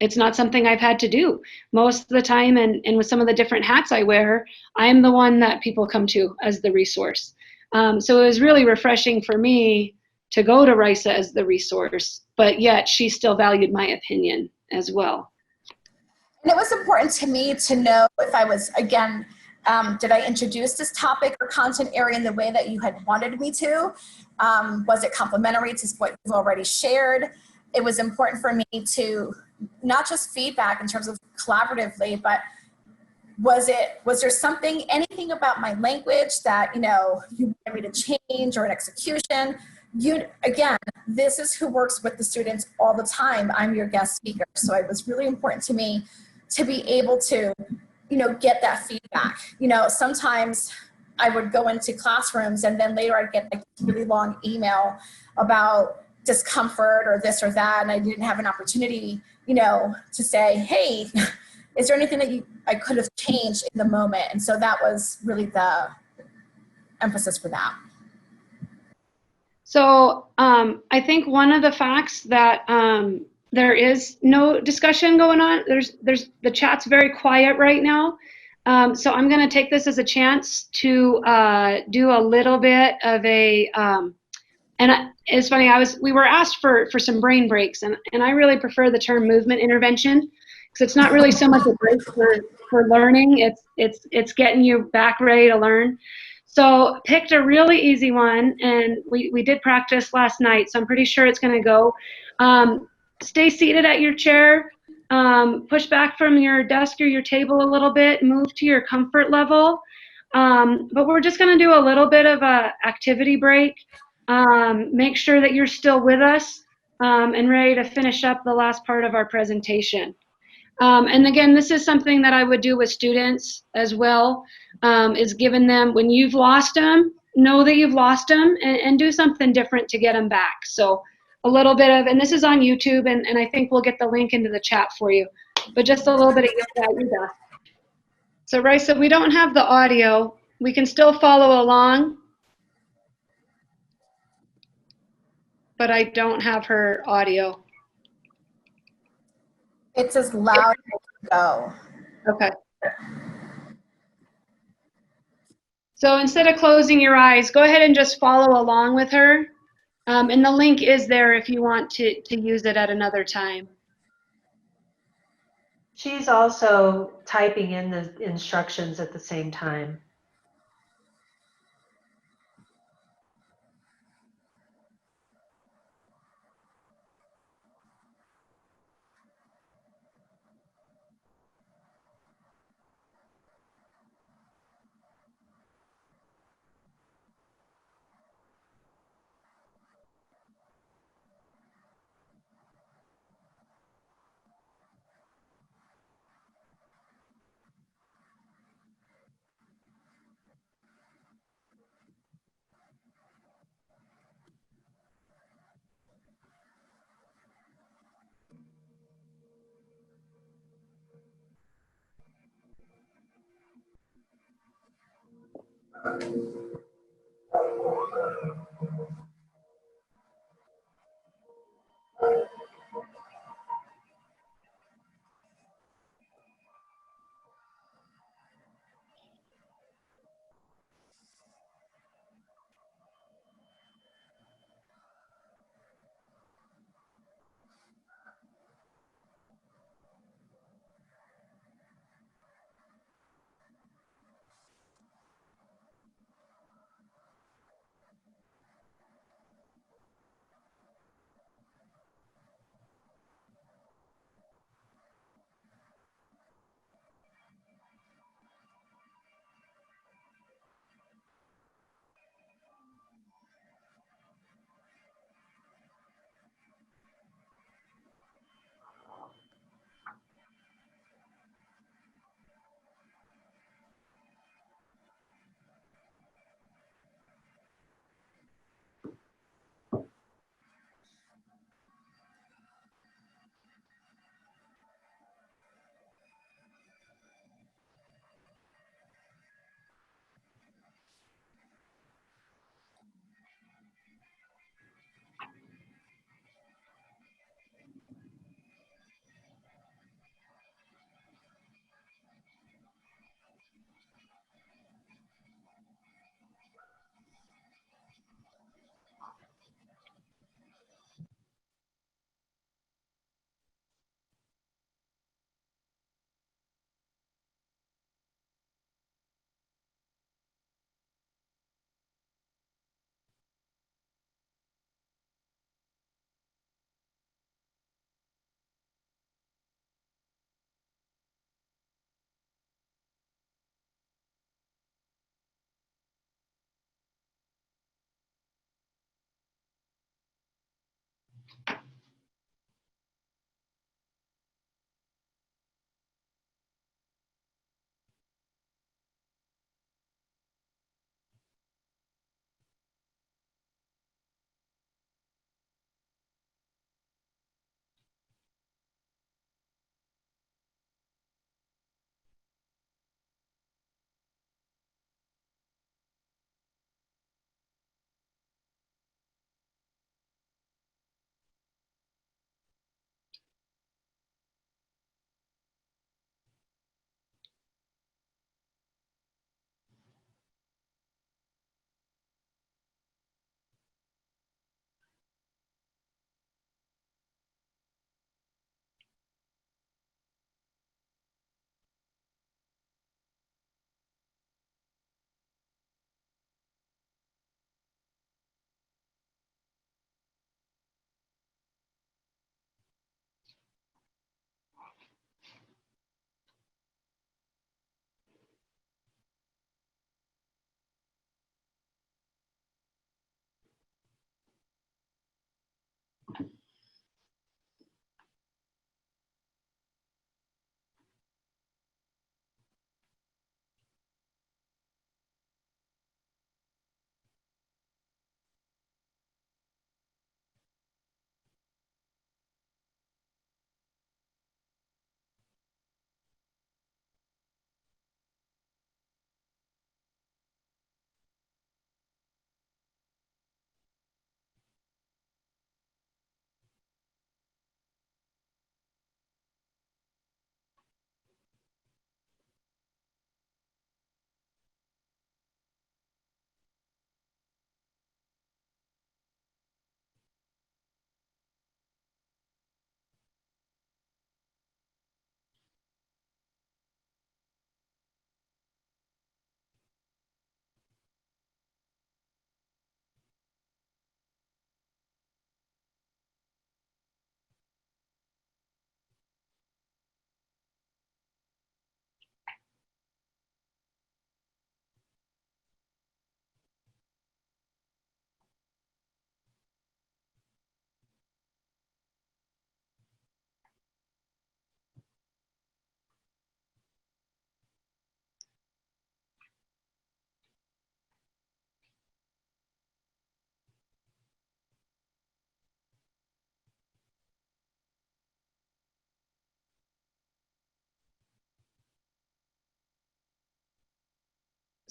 it's not something I've had to do most of the time. And with some of the different hats I wear, I'm the one that people come to as the resource. So it was really refreshing for me to go to Risa as the resource, but yet she still valued my opinion as well. And it was important to me to know if I was, again, did I introduce this topic or content area in the way that you had wanted me to? Was it complementary to what you've already shared? It was important for me to not just feedback in terms of collaboratively, but was there anything about my language that, you wanted me to change or an execution? Again, this is who works with the students all the time. I'm your guest speaker. So it was really important to me to be able to, get that feedback. Sometimes I would go into classrooms and then later I'd get like a really long email about discomfort or this or that. And I didn't have an opportunity, to say, hey, is there anything that I could have changed in the moment? And so that was really the emphasis for that. So I think one of the facts that there is no discussion going on. The chat's very quiet right now. So I'm going to take this as a chance to do a little bit of a, it's funny, we were asked for some brain breaks, and I really prefer the term movement intervention, because it's not really so much a break for learning, it's getting you back ready to learn. So picked a really easy one, and we did practice last night, so I'm pretty sure it's going to go. Stay seated at your chair, push back from your desk or your table a little bit, move to your comfort level. But we're just going to do a little bit of a activity break. Make sure that you're still with us and ready to finish up the last part of our presentation. And again, this is something that I would do with students as well, is giving them, when you've lost them, know that you've lost them and do something different to get them back. So a little bit of, and this is on YouTube, and I think we'll get the link into the chat for you, but just a little bit of yoga. So Risa, we don't have the audio. We can still follow along, but I don't have her audio. It's as loud as it can go. Okay. So instead of closing your eyes, go ahead and just follow along with her. And the link is there if you want to use it at another time. She's also typing in the instructions at the same time.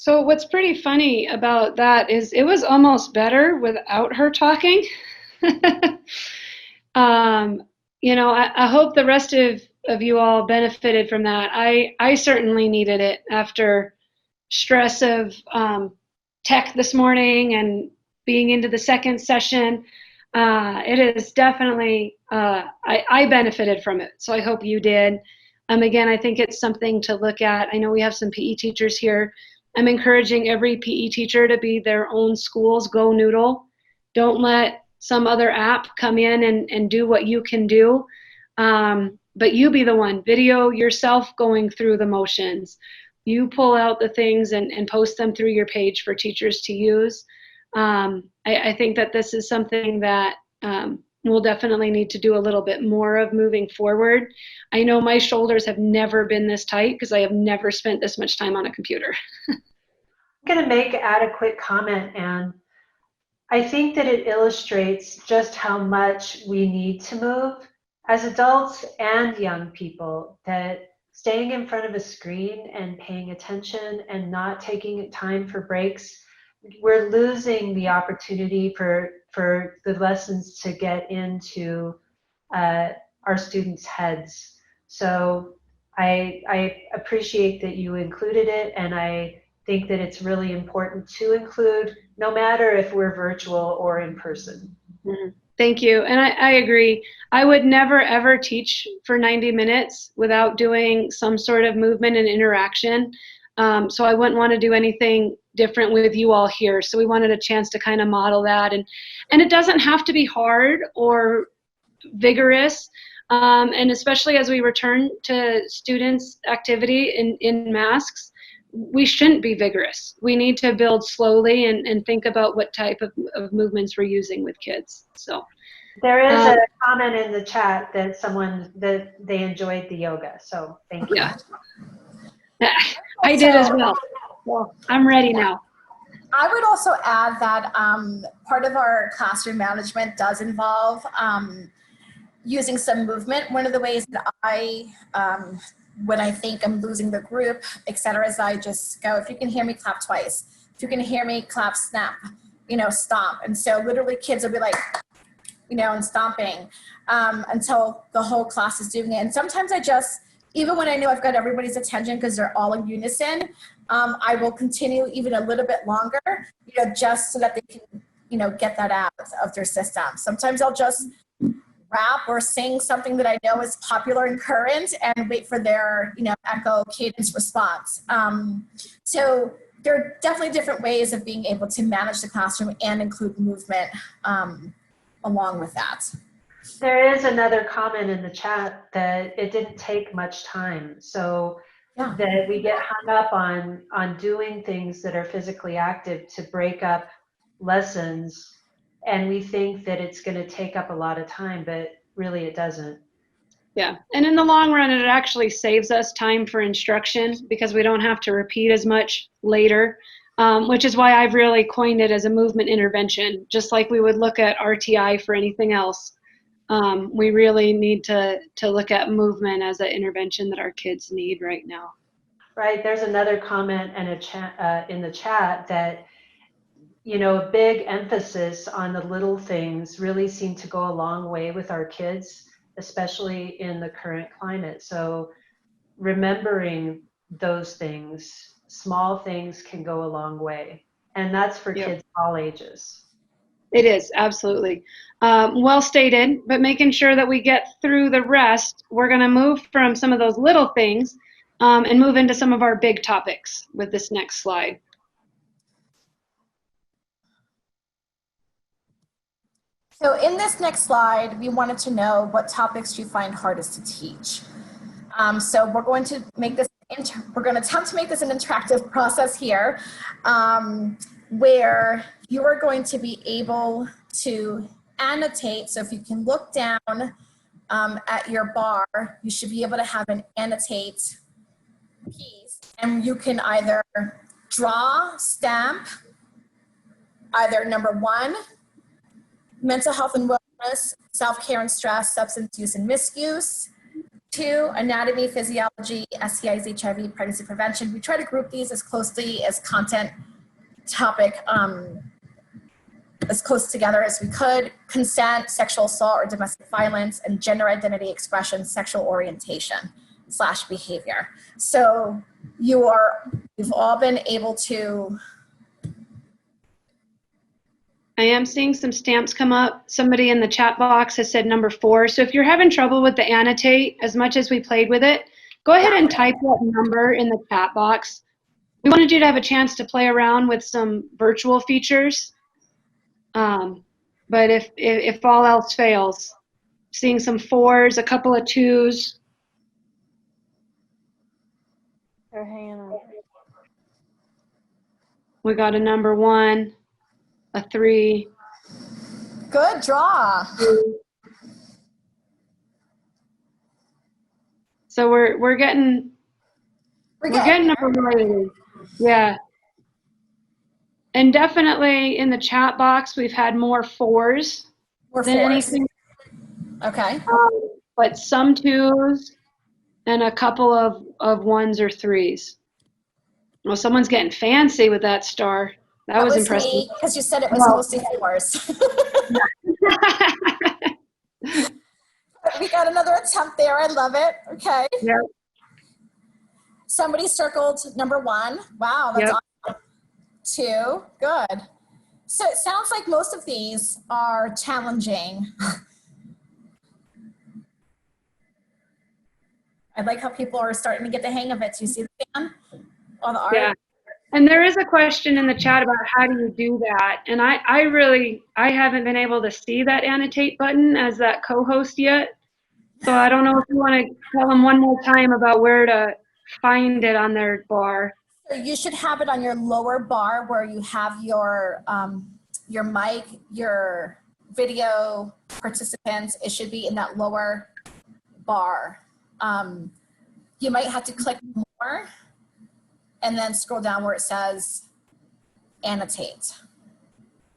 So what's pretty funny about that is it was almost better without her talking. um, I hope the rest of you all benefited from that. I certainly needed it after stress of tech this morning and being into the second session. It is definitely, I benefited from it. So I hope you did. Again, I think it's something to look at. I know we have some PE teachers here. I'm encouraging every PE teacher to be their own school's Go Noodle. Don't let some other app come in and do what you can do. But you be the one, video yourself going through the motions. You pull out the things and post them through your page for teachers to use. I think that this is something that we'll definitely need to do a little bit more of moving forward. I know my shoulders have never been this tight because I have never spent this much time on a computer. I'm going to add a quick comment, and I think that it illustrates just how much we need to move as adults and young people, that staying in front of a screen and paying attention and not taking time for breaks, we're losing the opportunity for the lessons to get into our students' heads. So I appreciate that you included it, and I think that it's really important to include, no matter if we're virtual or in person. Mm-hmm. Thank you. And I agree. I would never, ever teach for 90 minutes without doing some sort of movement and interaction. So I wouldn't want to do anything different with you all here. So we wanted a chance to kind of model that. And it doesn't have to be hard or vigorous. And especially as we return to students' activity in masks, we shouldn't be vigorous. We need to build slowly and think about what type of movements we're using with kids. So there is a comment in the chat that they enjoyed the yoga. So thank you. Yeah, I did as well. Well, I'm ready now. I would also add that part of our classroom management does involve using some movement. One of the ways that when I think I'm losing the group, et cetera, is I just go, if you can hear me, clap twice. If you can hear me, clap, snap, stomp. And so literally kids will be like, and stomping until the whole class is doing it. And sometimes I just, even when I know I've got everybody's attention because they're all in unison, I will continue even a little bit longer, just so that they can, get that out of their system. Sometimes I'll just rap or sing something that I know is popular and current and wait for their, echo cadence response. So there are definitely different ways of being able to manage the classroom and include movement along with that. There is another comment in the chat that it didn't take much time. So yeah, that we get hung up on doing things that are physically active to break up lessons, and we think that it's going to take up a lot of time, but really it doesn't. Yeah, and in the long run, it actually saves us time for instruction because we don't have to repeat as much later, which is why I've really coined it as a movement intervention, just like we would look at RTI for anything else. We really need to look at movement as an intervention that our kids need right now. Right, there's another comment and in the chat that, a big emphasis on the little things really seem to go a long way with our kids, especially in the current climate. So remembering those things, small things, can go a long way. And that's for Yep. kids all ages. It is, absolutely. Well stated, but making sure that we get through the rest, we're going to move from some of those little things and move into some of our big topics with this next slide. So in this next slide, we wanted to know what topics you find hardest to teach. So we're going to make this, we're going to attempt to make this an interactive process here, where you are going to be able to annotate. So if you can look down at your bar, you should be able to have an annotate piece, and you can either draw, stamp, either number 1, mental health and wellness, self-care and stress, substance use and misuse. Two, anatomy, physiology, STIs, HIV, pregnancy prevention. We try to group these as closely as content topic, as close together as we could. Consent, sexual assault or domestic violence, and gender identity expression, sexual orientation / behavior. So you've all been able to. I am seeing some stamps come up. Somebody in the chat box has said number 4. So if you're having trouble with the annotate, as much as we played with it, go ahead and type that number in the chat box. We wanted you to have a chance to play around with some virtual features. But if all else fails, seeing some 4s, a couple of 2s. They're hanging on. We got a number 1, a 3. Good draw. So we're getting number 1. Yeah. And definitely in the chat box, we've had more 4s than anything. Okay. But some 2s and a couple of 1s or 3s. Well, someone's getting fancy with that star. That was impressive. Because you said it was mostly 4s. We got another attempt there. I love it. Okay. Yep. Somebody circled number 1. Wow, that's awesome. 2, good. So it sounds like most of these are challenging. I like how people are starting to get the hang of it. Do you see the fan? All the art? Yeah. And there is a question in the chat about how do you do that? And I haven't been able to see that annotate button as that co-host yet. So I don't know if you want to tell them one more time about where to find it on their bar. So you should have it on your lower bar where you have your mic, your video participants. It should be in that lower bar. You might have to click more and then scroll down where it says annotate.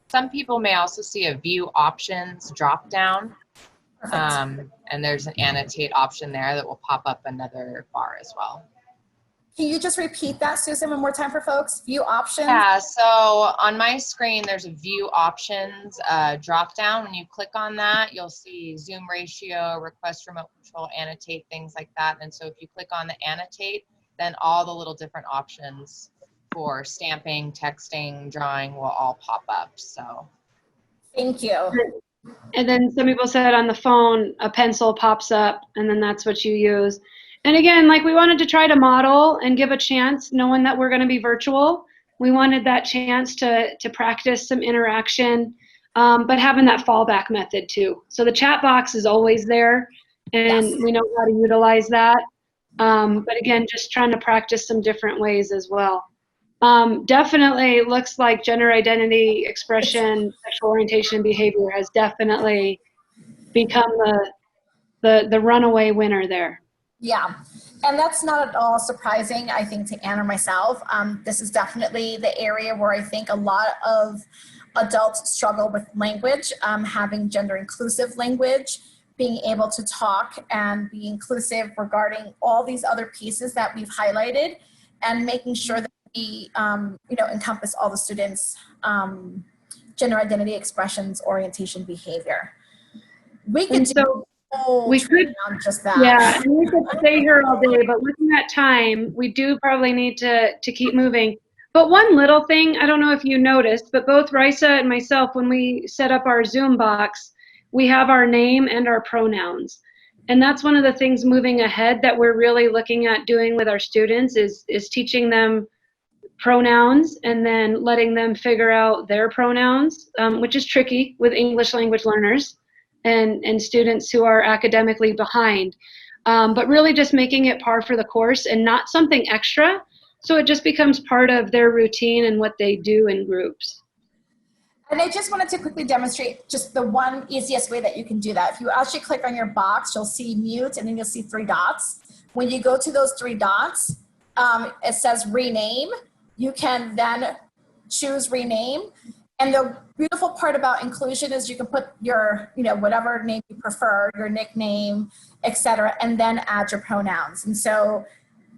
Some people may also see a view options drop down. And there's an annotate option there that will pop up another bar as well. Can you just repeat that, Susan, one more time for folks? View options? Yeah, so on my screen, there's a view options drop down. When you click on that, you'll see zoom ratio, request remote control, annotate, things like that. And so if you click on the annotate, then all the little different options for stamping, texting, drawing will all pop up. So thank you. And then some people said on the phone, a pencil pops up, and then that's what you use. And again, like we wanted to try to model and give a chance, knowing that we're going to be virtual. We wanted that chance to practice some interaction, but having that fallback method too. So the chat box is always there, and we know how to utilize that. But again, just trying to practice some different ways as well. Definitely looks like gender identity, expression, sexual orientation, behavior has definitely become the runaway winner there. Yeah, and that's not at all surprising, I think, to Anna or myself. This is definitely the area where I think a lot of adults struggle with language, having gender inclusive language, being able to talk and be inclusive regarding all these other pieces that we've highlighted, and making sure that we encompass all the students' gender identity, expressions, orientation, behavior. We could on just that. Yeah, and we could stay here all day, but looking at time, we do probably need to keep moving. But one little thing, I don't know if you noticed, but both Risa and myself, when we set up our Zoom box, we have our name and our pronouns. And that's one of the things moving ahead that we're really looking at doing with our students is teaching them pronouns and then letting them figure out their pronouns, which is tricky with English language learners and students who are academically behind. But really just making it par for the course and not something extra. So it just becomes part of their routine and what they do in groups. And I just wanted to quickly demonstrate just the one easiest way that you can do that. If you actually click on your box, you'll see mute and then you'll see 3 dots. When you go to those 3 dots, it says rename. You can then choose rename. And the beautiful part about inclusion is you can put your, whatever name you prefer, your nickname, etc., and then add your pronouns. And so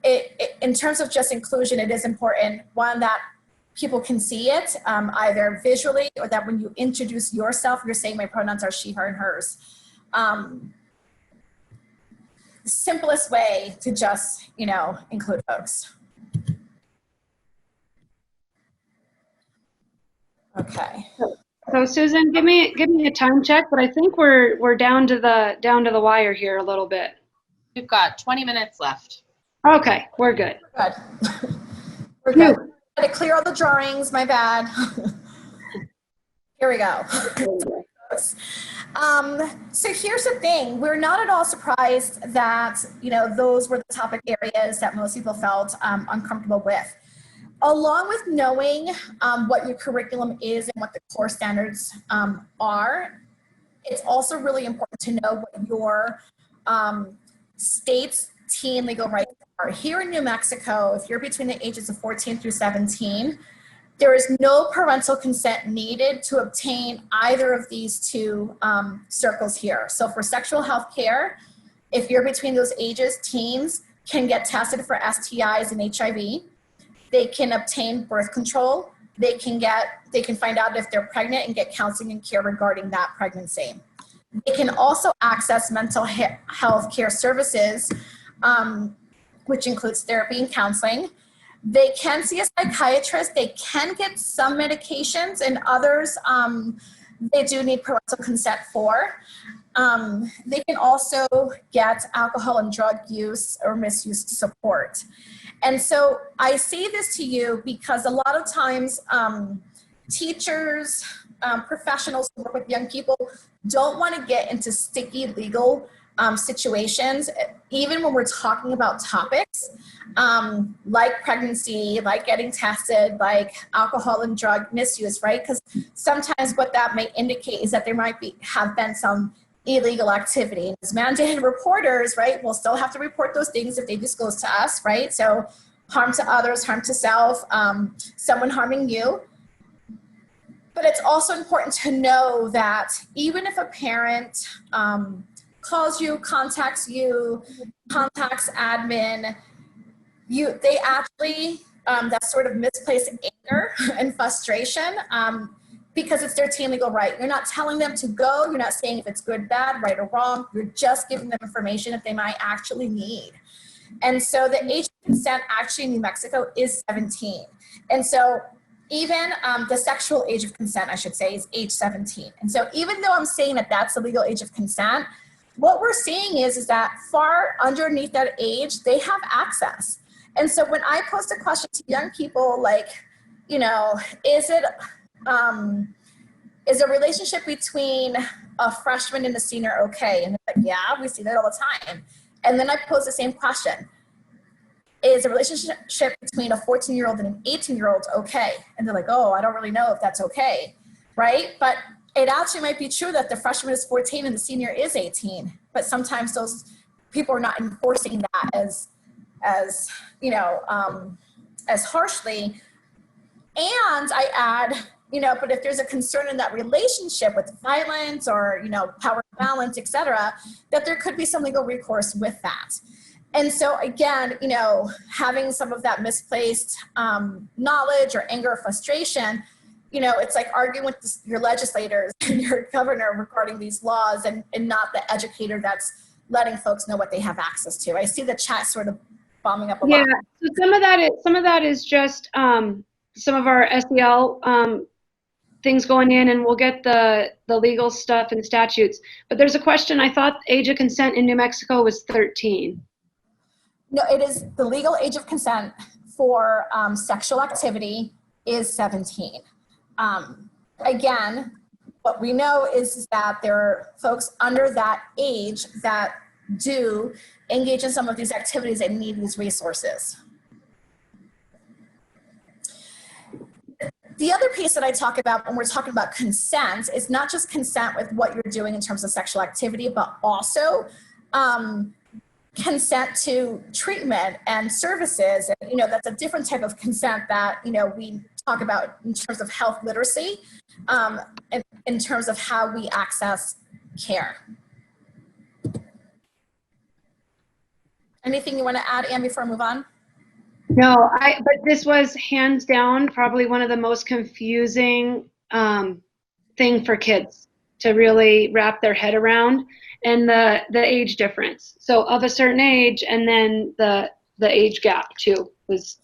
in terms of just inclusion, it is important, one, that people can see it either visually, or that when you introduce yourself, you're saying my pronouns are she, her, and hers. The simplest way to just, include folks. Okay. So Susan, give me a time check, but I think we're down to the wire here a little bit. We've got 20 minutes left. Okay, we're good. Good. We're good. I had to clear all the drawings, my bad. Here we go. So here's the thing. We're not at all surprised that, those were the topic areas that most people felt uncomfortable with. Along with knowing what your curriculum is and what the core standards are, it's also really important to know what your state's teen legal rights are. Here in New Mexico, if you're between the ages of 14 through 17, there is no parental consent needed to obtain either of these two circles here. So for sexual health care, if you're between those ages, teens can get tested for STIs and HIV. They can obtain birth control. They can find out if they're pregnant and get counseling and care regarding that pregnancy. They can also access mental health care services, which includes therapy and counseling. They can see a psychiatrist. They can get some medications, and others they do need parental consent for. They can also get alcohol and drug use or misuse support. And so I say this to you because a lot of times teachers, professionals who work with young people don't want to get into sticky legal situations, even when we're talking about topics like pregnancy, like getting tested, like alcohol and drug misuse, right? Because sometimes what that may indicate is that there might have been some illegal activity. As mandated reporters, right, we'll still have to report those things if they disclose to us, right? So harm to others, harm to self, someone harming you. But it's also important to know that even if a parent calls you, contacts admin, they actually, that sort of misplaced anger and frustration, because it's their teen legal right. You're not telling them to go. You're not saying if it's good, bad, right, or wrong. You're just giving them information that they might actually need. And so the age of consent actually in New Mexico is 17. And so even the sexual age of consent, I should say, is age 17. And so even though I'm saying that that's the legal age of consent, what we're seeing is that far underneath that age, they have access. And so when I post a question to young people like, is a relationship between a freshman and a senior okay? And they're like, yeah, we see that all the time. And then I pose the same question. Is a relationship between a 14-year-old and an 18-year-old okay? And they're like, oh, I don't really know if that's okay, right? But it actually might be true that the freshman is 14 and the senior is 18. But sometimes those people are not enforcing that as harshly. And I add, but if there's a concern in that relationship with violence or, power balance, et cetera, that there could be some legal recourse with that. And so again, having some of that misplaced knowledge or anger or frustration, it's like arguing with your legislators and your governor regarding these laws and not the educator that's letting folks know what they have access to. I see the chat sort of bombing up a lot. Yeah, so some of that is just some of our SEL things going in, and we'll get the legal stuff and statutes. But there's a question. I thought age of consent in New Mexico was 13. No, it is the legal age of consent for sexual activity is 17. Again, what we know is that there are folks under that age that do engage in some of these activities and need these resources. The other piece that I talk about when we're talking about consent is not just consent with what you're doing in terms of sexual activity, but also consent to treatment and services. And, that's a different type of consent that, we talk about in terms of health literacy, in terms of how we access care. Anything you want to add, Anne, before I move on? No, but this was hands down probably one of the most confusing thing for kids to really wrap their head around, and the age difference. So of a certain age, and then the age gap too was.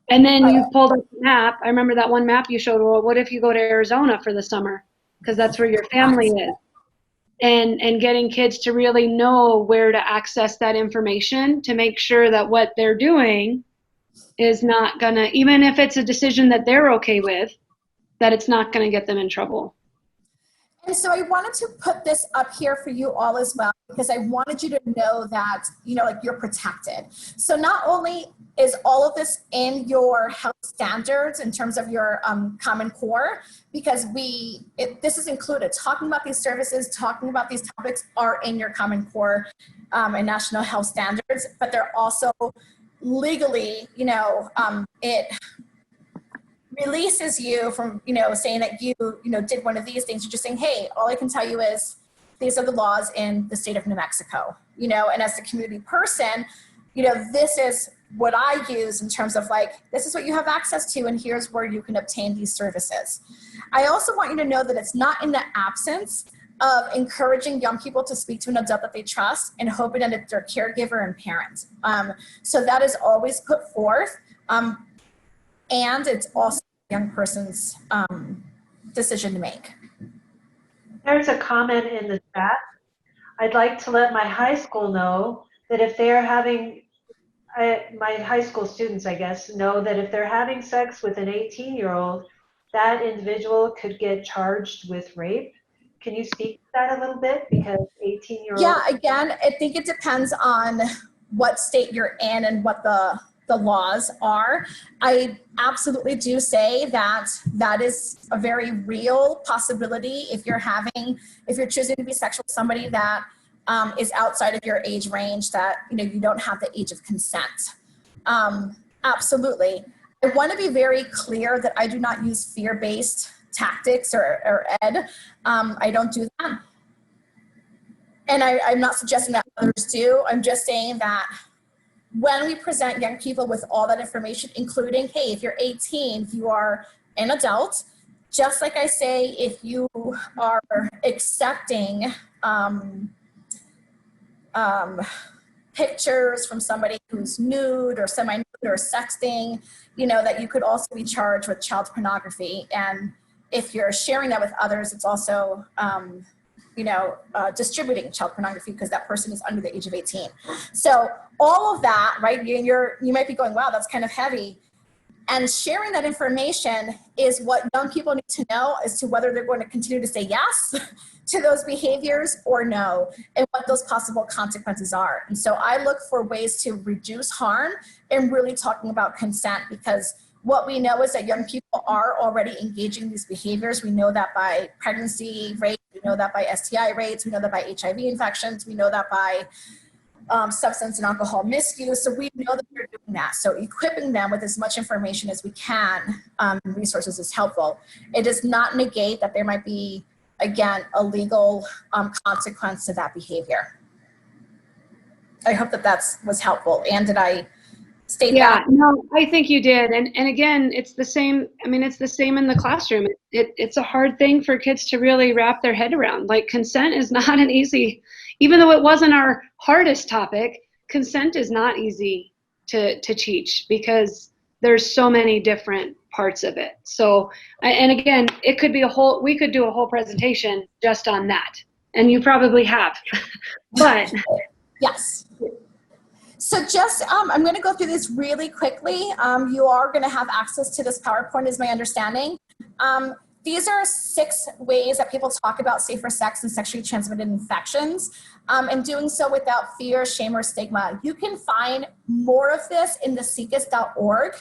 And then you pulled up the map. I remember that one map you showed. Well, what if you go to Arizona for the summer? Because that's where your family is. And getting kids to really know where to access that information to make sure that what they're doing is not gonna, even if it's a decision that they're okay with, that it's not gonna get them in trouble. And so I wanted to put this up here for you all as well, because I wanted you to know that, you know, like you're protected. So not only is all of this in your health standards in terms of your Common Core, because this is included. Talking about these services, talking about these topics are in your Common Core and National Health Standards, but they're also legally, you know, it releases you from, you know, saying that you did one of these things. You're just saying, hey, all I can tell you is these are the laws in the state of New Mexico, you know, and as a community person, you know, this is what I use in terms of like, this is what you have access to, and here's where you can obtain these services. I also want you to know that it's not in the absence of encouraging young people to speak to an adult that they trust and hoping that it's their caregiver and parent. So that is always put forth. And it's also a young person's decision to make. There's a comment in the chat. I'd like to let my high school know that if they're having, my high school students, I guess, know that if they're having sex with an 18-year-old, that individual could get charged with rape. Can you speak to that a little bit? Because 18-year-old. Yeah, again, I think it depends on what state you're in and what the laws are. I absolutely do say that that is a very real possibility if you're choosing to be sexual with somebody that is outside of your age range, that, you know, you don't have the age of consent. Absolutely. I want to be very clear that I do not use fear-based tactics or ed. I don't do that. And I'm not suggesting that others do. I'm just saying that when we present young people with all that information, including, hey, if you're 18, you are an adult, just like I say, if you are accepting pictures from somebody who's nude or semi-nude or sexting, you know, that you could also be charged with child pornography. And if you're sharing that with others, it's also, distributing child pornography because that person is under the age of 18. So all of that, right, you might be going, wow, that's kind of heavy. And sharing that information is what young people need to know as to whether they're going to continue to say yes to those behaviors or no, and what those possible consequences are. And so I look for ways to reduce harm and really talking about consent, because what we know is that young people are already engaging in these behaviors. We know that by pregnancy rates, we know that by STI rates, we know that by HIV infections, we know that by substance and alcohol misuse. So we know that they're doing that. So equipping them with as much information as we can, resources, is helpful. It does not negate that there might be, again, a legal consequence to that behavior. I hope that was helpful. And did I state that? Yeah, no, I think you did. And again, it's the same. I mean, it's the same in the classroom. It's a hard thing for kids to really wrap their head around. Like, consent is not an easy, even though it wasn't our hardest topic, consent is not easy to teach because there's so many different parts of it. So, and again, it could be we could do a whole presentation just on that. And you probably have, but. Yes. So just, I'm going to go through this really quickly. You are going to have access to this PowerPoint, is my understanding. These are 6 ways that people talk about safer sex and sexually transmitted infections, and doing so without fear, shame, or stigma. You can find more of this in the SICUS.org.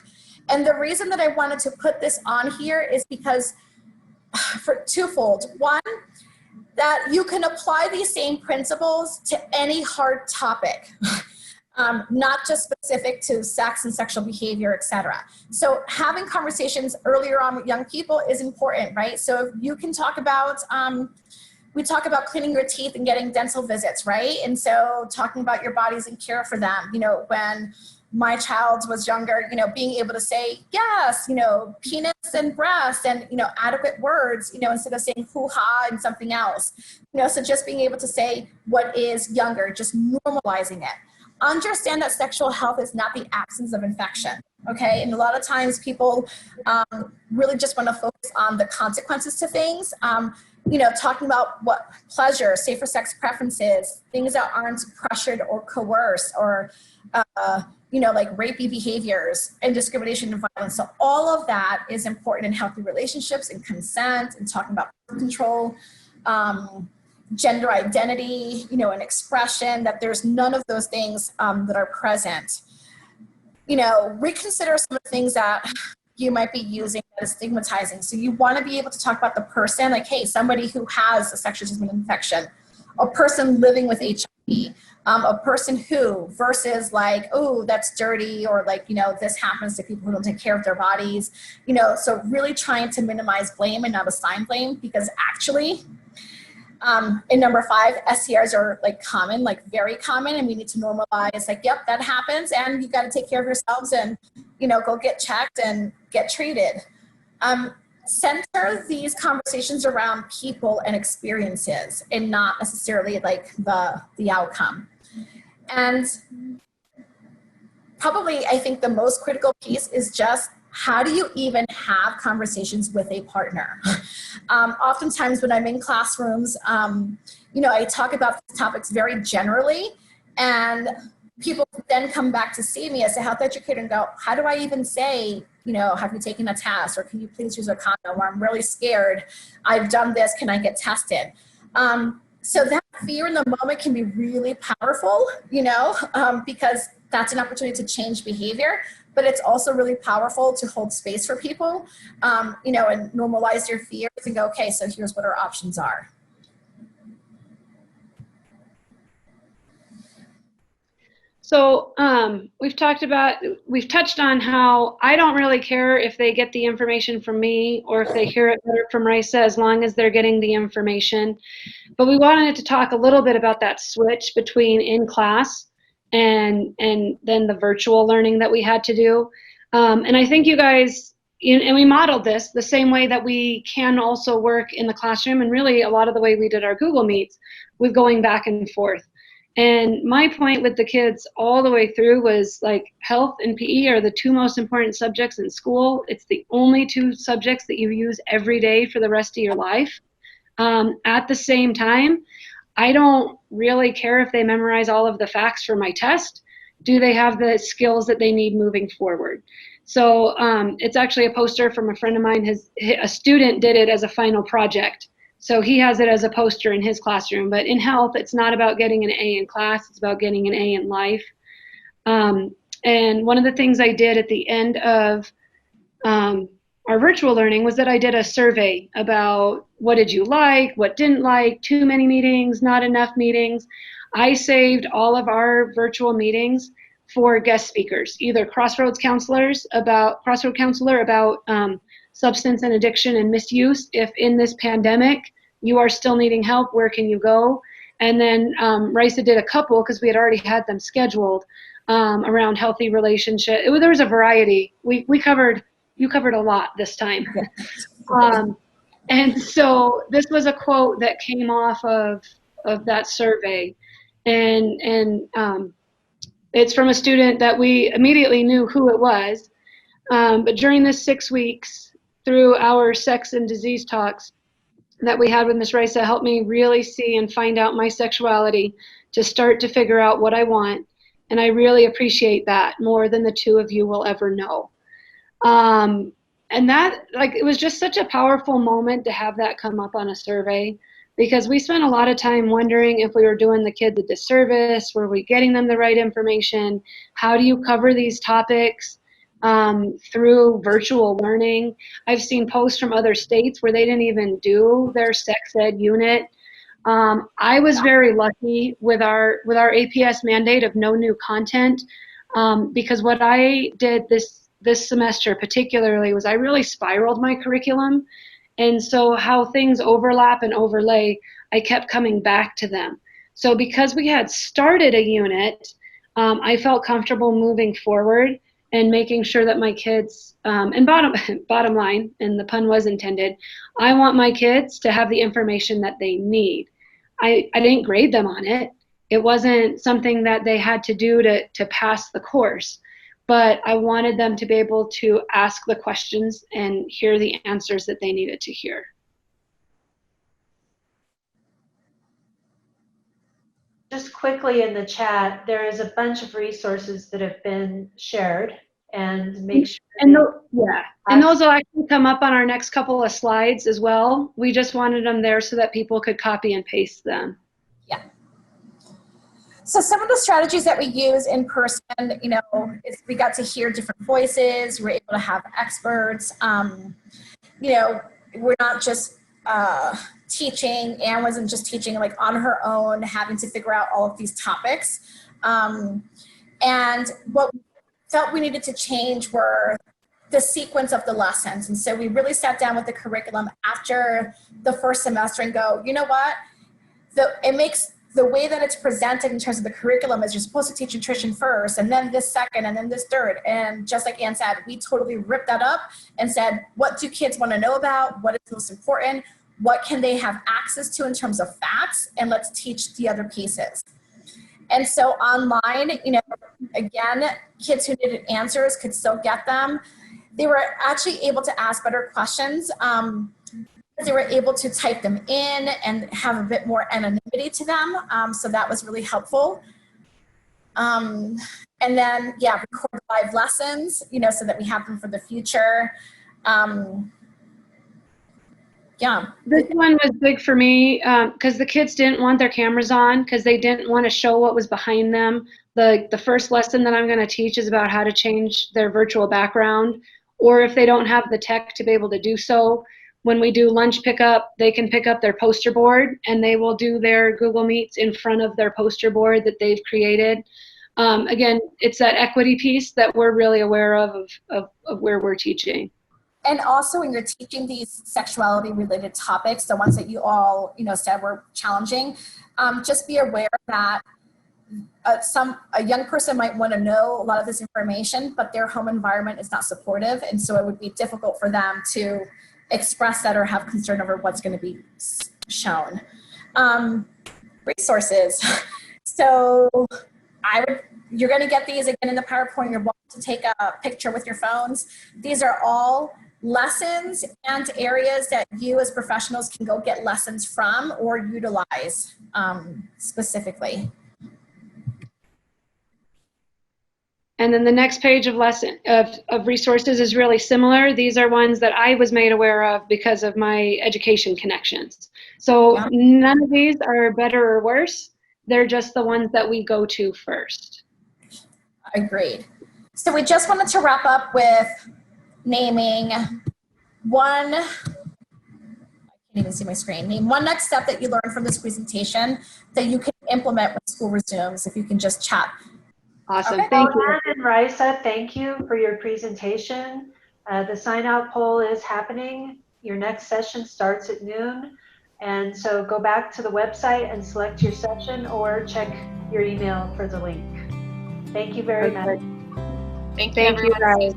And the reason that I wanted to put this on here is because, for twofold. One, that you can apply these same principles to any hard topic. not just specific to sex and sexual behavior, etc. So having conversations earlier on with young people is important, right? So if you can talk about, we talk about cleaning your teeth and getting dental visits, right? And so talking about your bodies and care for them, you know, when my child was younger, you know, being able to say, yes, you know, penis and breast and, you know, adequate words, you know, instead of saying hoo-ha and something else, you know, so just being able to say what is younger, just normalizing it. Understand that sexual health is not the absence of infection, okay? And a lot of times people really just want to focus on the consequences to things. You know, talking about what pleasure, safer sex preferences, things that aren't pressured or coerced, or, you know, like rapey behaviors and discrimination and violence. So all of that is important in healthy relationships and consent and talking about birth control, gender identity, you know, and expression, that there's none of those things that are present. You know, reconsider some of the things that you might be using that is stigmatizing. So you want to be able to talk about the person, like, hey, somebody who has a sexually transmitted infection, a person living with HIV, a person who, versus like, oh, that's dirty, or like, you know, this happens to people who don't take care of their bodies, you know, so really trying to minimize blame and not assign blame, because actually, in number 5, STRs are like common, like very common, and we need to normalize, like, yep, that happens, and you got to take care of yourselves and, you know, go get checked and get treated. Center these conversations around people and experiences and not necessarily like the outcome. And probably, I think the most critical piece is just, how do you even have conversations with a partner? Oftentimes when I'm in classrooms, you know, I talk about these topics very generally, and people then come back to see me as a health educator and go, how do I even say, you know, have you taken a test, or can you please use a condom, or I'm really scared, I've done this, can I get tested? So that fear in the moment can be really powerful, you know, because that's an opportunity to change behavior, but it's also really powerful to hold space for people, you know, and normalize your fears and go, okay, so here's what our options are. So we've touched on how I don't really care if they get the information from me or if they hear it better from Risa, as long as they're getting the information. But we wanted to talk a little bit about that switch between in class and then the virtual learning that we had to do. And I think you guys, and we modeled this the same way that we can also work in the classroom, and really a lot of the way we did our Google Meets with going back and forth. And my point with the kids all the way through was, like, health and PE are the 2 most important subjects in school. It's the only 2 subjects that you use every day for the rest of your life. At the same time, I don't really care if they memorize all of the facts for my test. Do they have the skills that they need moving forward? So it's actually a poster from a friend of mine. A student did it as a final project. So he has it as a poster in his classroom. But in health, it's not about getting an A in class. It's about getting an A in life. And one of the things I did at the end of our virtual learning was that I did a survey about what did you like, what didn't like, too many meetings, not enough meetings. I saved all of our virtual meetings for guest speakers, either Crossroads counselor about substance and addiction and misuse. If in this pandemic you are still needing help, where can you go? And then Risa did a couple, because we had already had them scheduled, around healthy relationship. There was a variety. You covered a lot this time. And so this was a quote that came off of that survey, and it's from a student that we immediately knew who it was. But during this 6 weeks, through our sex and disease talks that we had with Ms. Risa, helped me really see and find out my sexuality, to start to figure out what I want. And I really appreciate that more than the 2 of you will ever know. And that, like, it was just such a powerful moment to have that come up on a survey, because we spent a lot of time wondering if we were doing the kids a disservice. Were we getting them the right information? How do you cover these topics through virtual learning? I've seen posts from other states where they didn't even do their sex ed unit I was very lucky with our APS mandate of no new content, because what I did this semester particularly was I really spiraled my curriculum, and so how things overlap and overlay, I kept coming back to them. So because we had started a unit, I felt comfortable moving forward and making sure that my kids, and bottom line, and the pun was intended, I want my kids to have the information that they need. I didn't grade them on it. It wasn't something that they had to do to pass the course, but I wanted them to be able to ask the questions and hear the answers that they needed to hear. Just quickly in the chat, there is a bunch of resources that have been shared, and make sure. And those will actually come up on our next couple of slides as well. We just wanted them there so that people could copy and paste them. Yeah. So some of the strategies that we use in person, is we got to hear different voices. We're able to have experts. We're not just teaching. Anne wasn't just teaching like on her own, having to figure out all of these topics. And what we felt we needed to change were the sequence of the lessons. And so we really sat down with the curriculum after the first semester and go, you know what? It makes the way that it's presented in terms of the curriculum is you're supposed to teach nutrition first, and then this second, and then this third. And just like Anne said, we totally ripped that up and said, what do kids want to know about? What is most important? What can they have access to in terms of facts? And let's teach the other pieces. And so online, again, kids who needed answers could still get them. They were actually able to ask better questions. They were able to type them in and have a bit more anonymity to them. So that was really helpful. And then, record live lessons, so that we have them for the future. This one was big for me because the kids didn't want their cameras on because they didn't want to show what was behind them. The first lesson that I'm going to teach is about how to change their virtual background, or if they don't have the tech to be able to do so, when we do lunch pickup, they can pick up their poster board and they will do their Google Meets in front of their poster board that they've created. Again, it's that equity piece that we're really aware of where we're teaching. And also when you're teaching these sexuality related topics, the ones that you all, said were challenging, just be aware that a young person might want to know a lot of this information, but their home environment is not supportive. And so it would be difficult for them to express that or have concern over what's going to be shown. Resources. So you're going to get these again in the PowerPoint. You're welcome to take a picture with your phones. These are all lessons and areas that you as professionals can go get lessons from or utilize specifically. And then the next page of resources is really similar. These are ones that I was made aware of because of my education connections. So none of these are better or worse. They're just the ones that we go to first. Agreed. So we just wanted to wrap up with naming one, I can't even see my screen, name one next step that you learned from this presentation that you can implement when school resumes, if you can just chat. Awesome, Okay. thank you. Anne and Raisa, thank you for your presentation. The sign out poll is happening. Your next session starts at noon. And so go back to the website and select your session or check your email for the link. Thank you very much. Thank you, everyone. Guys.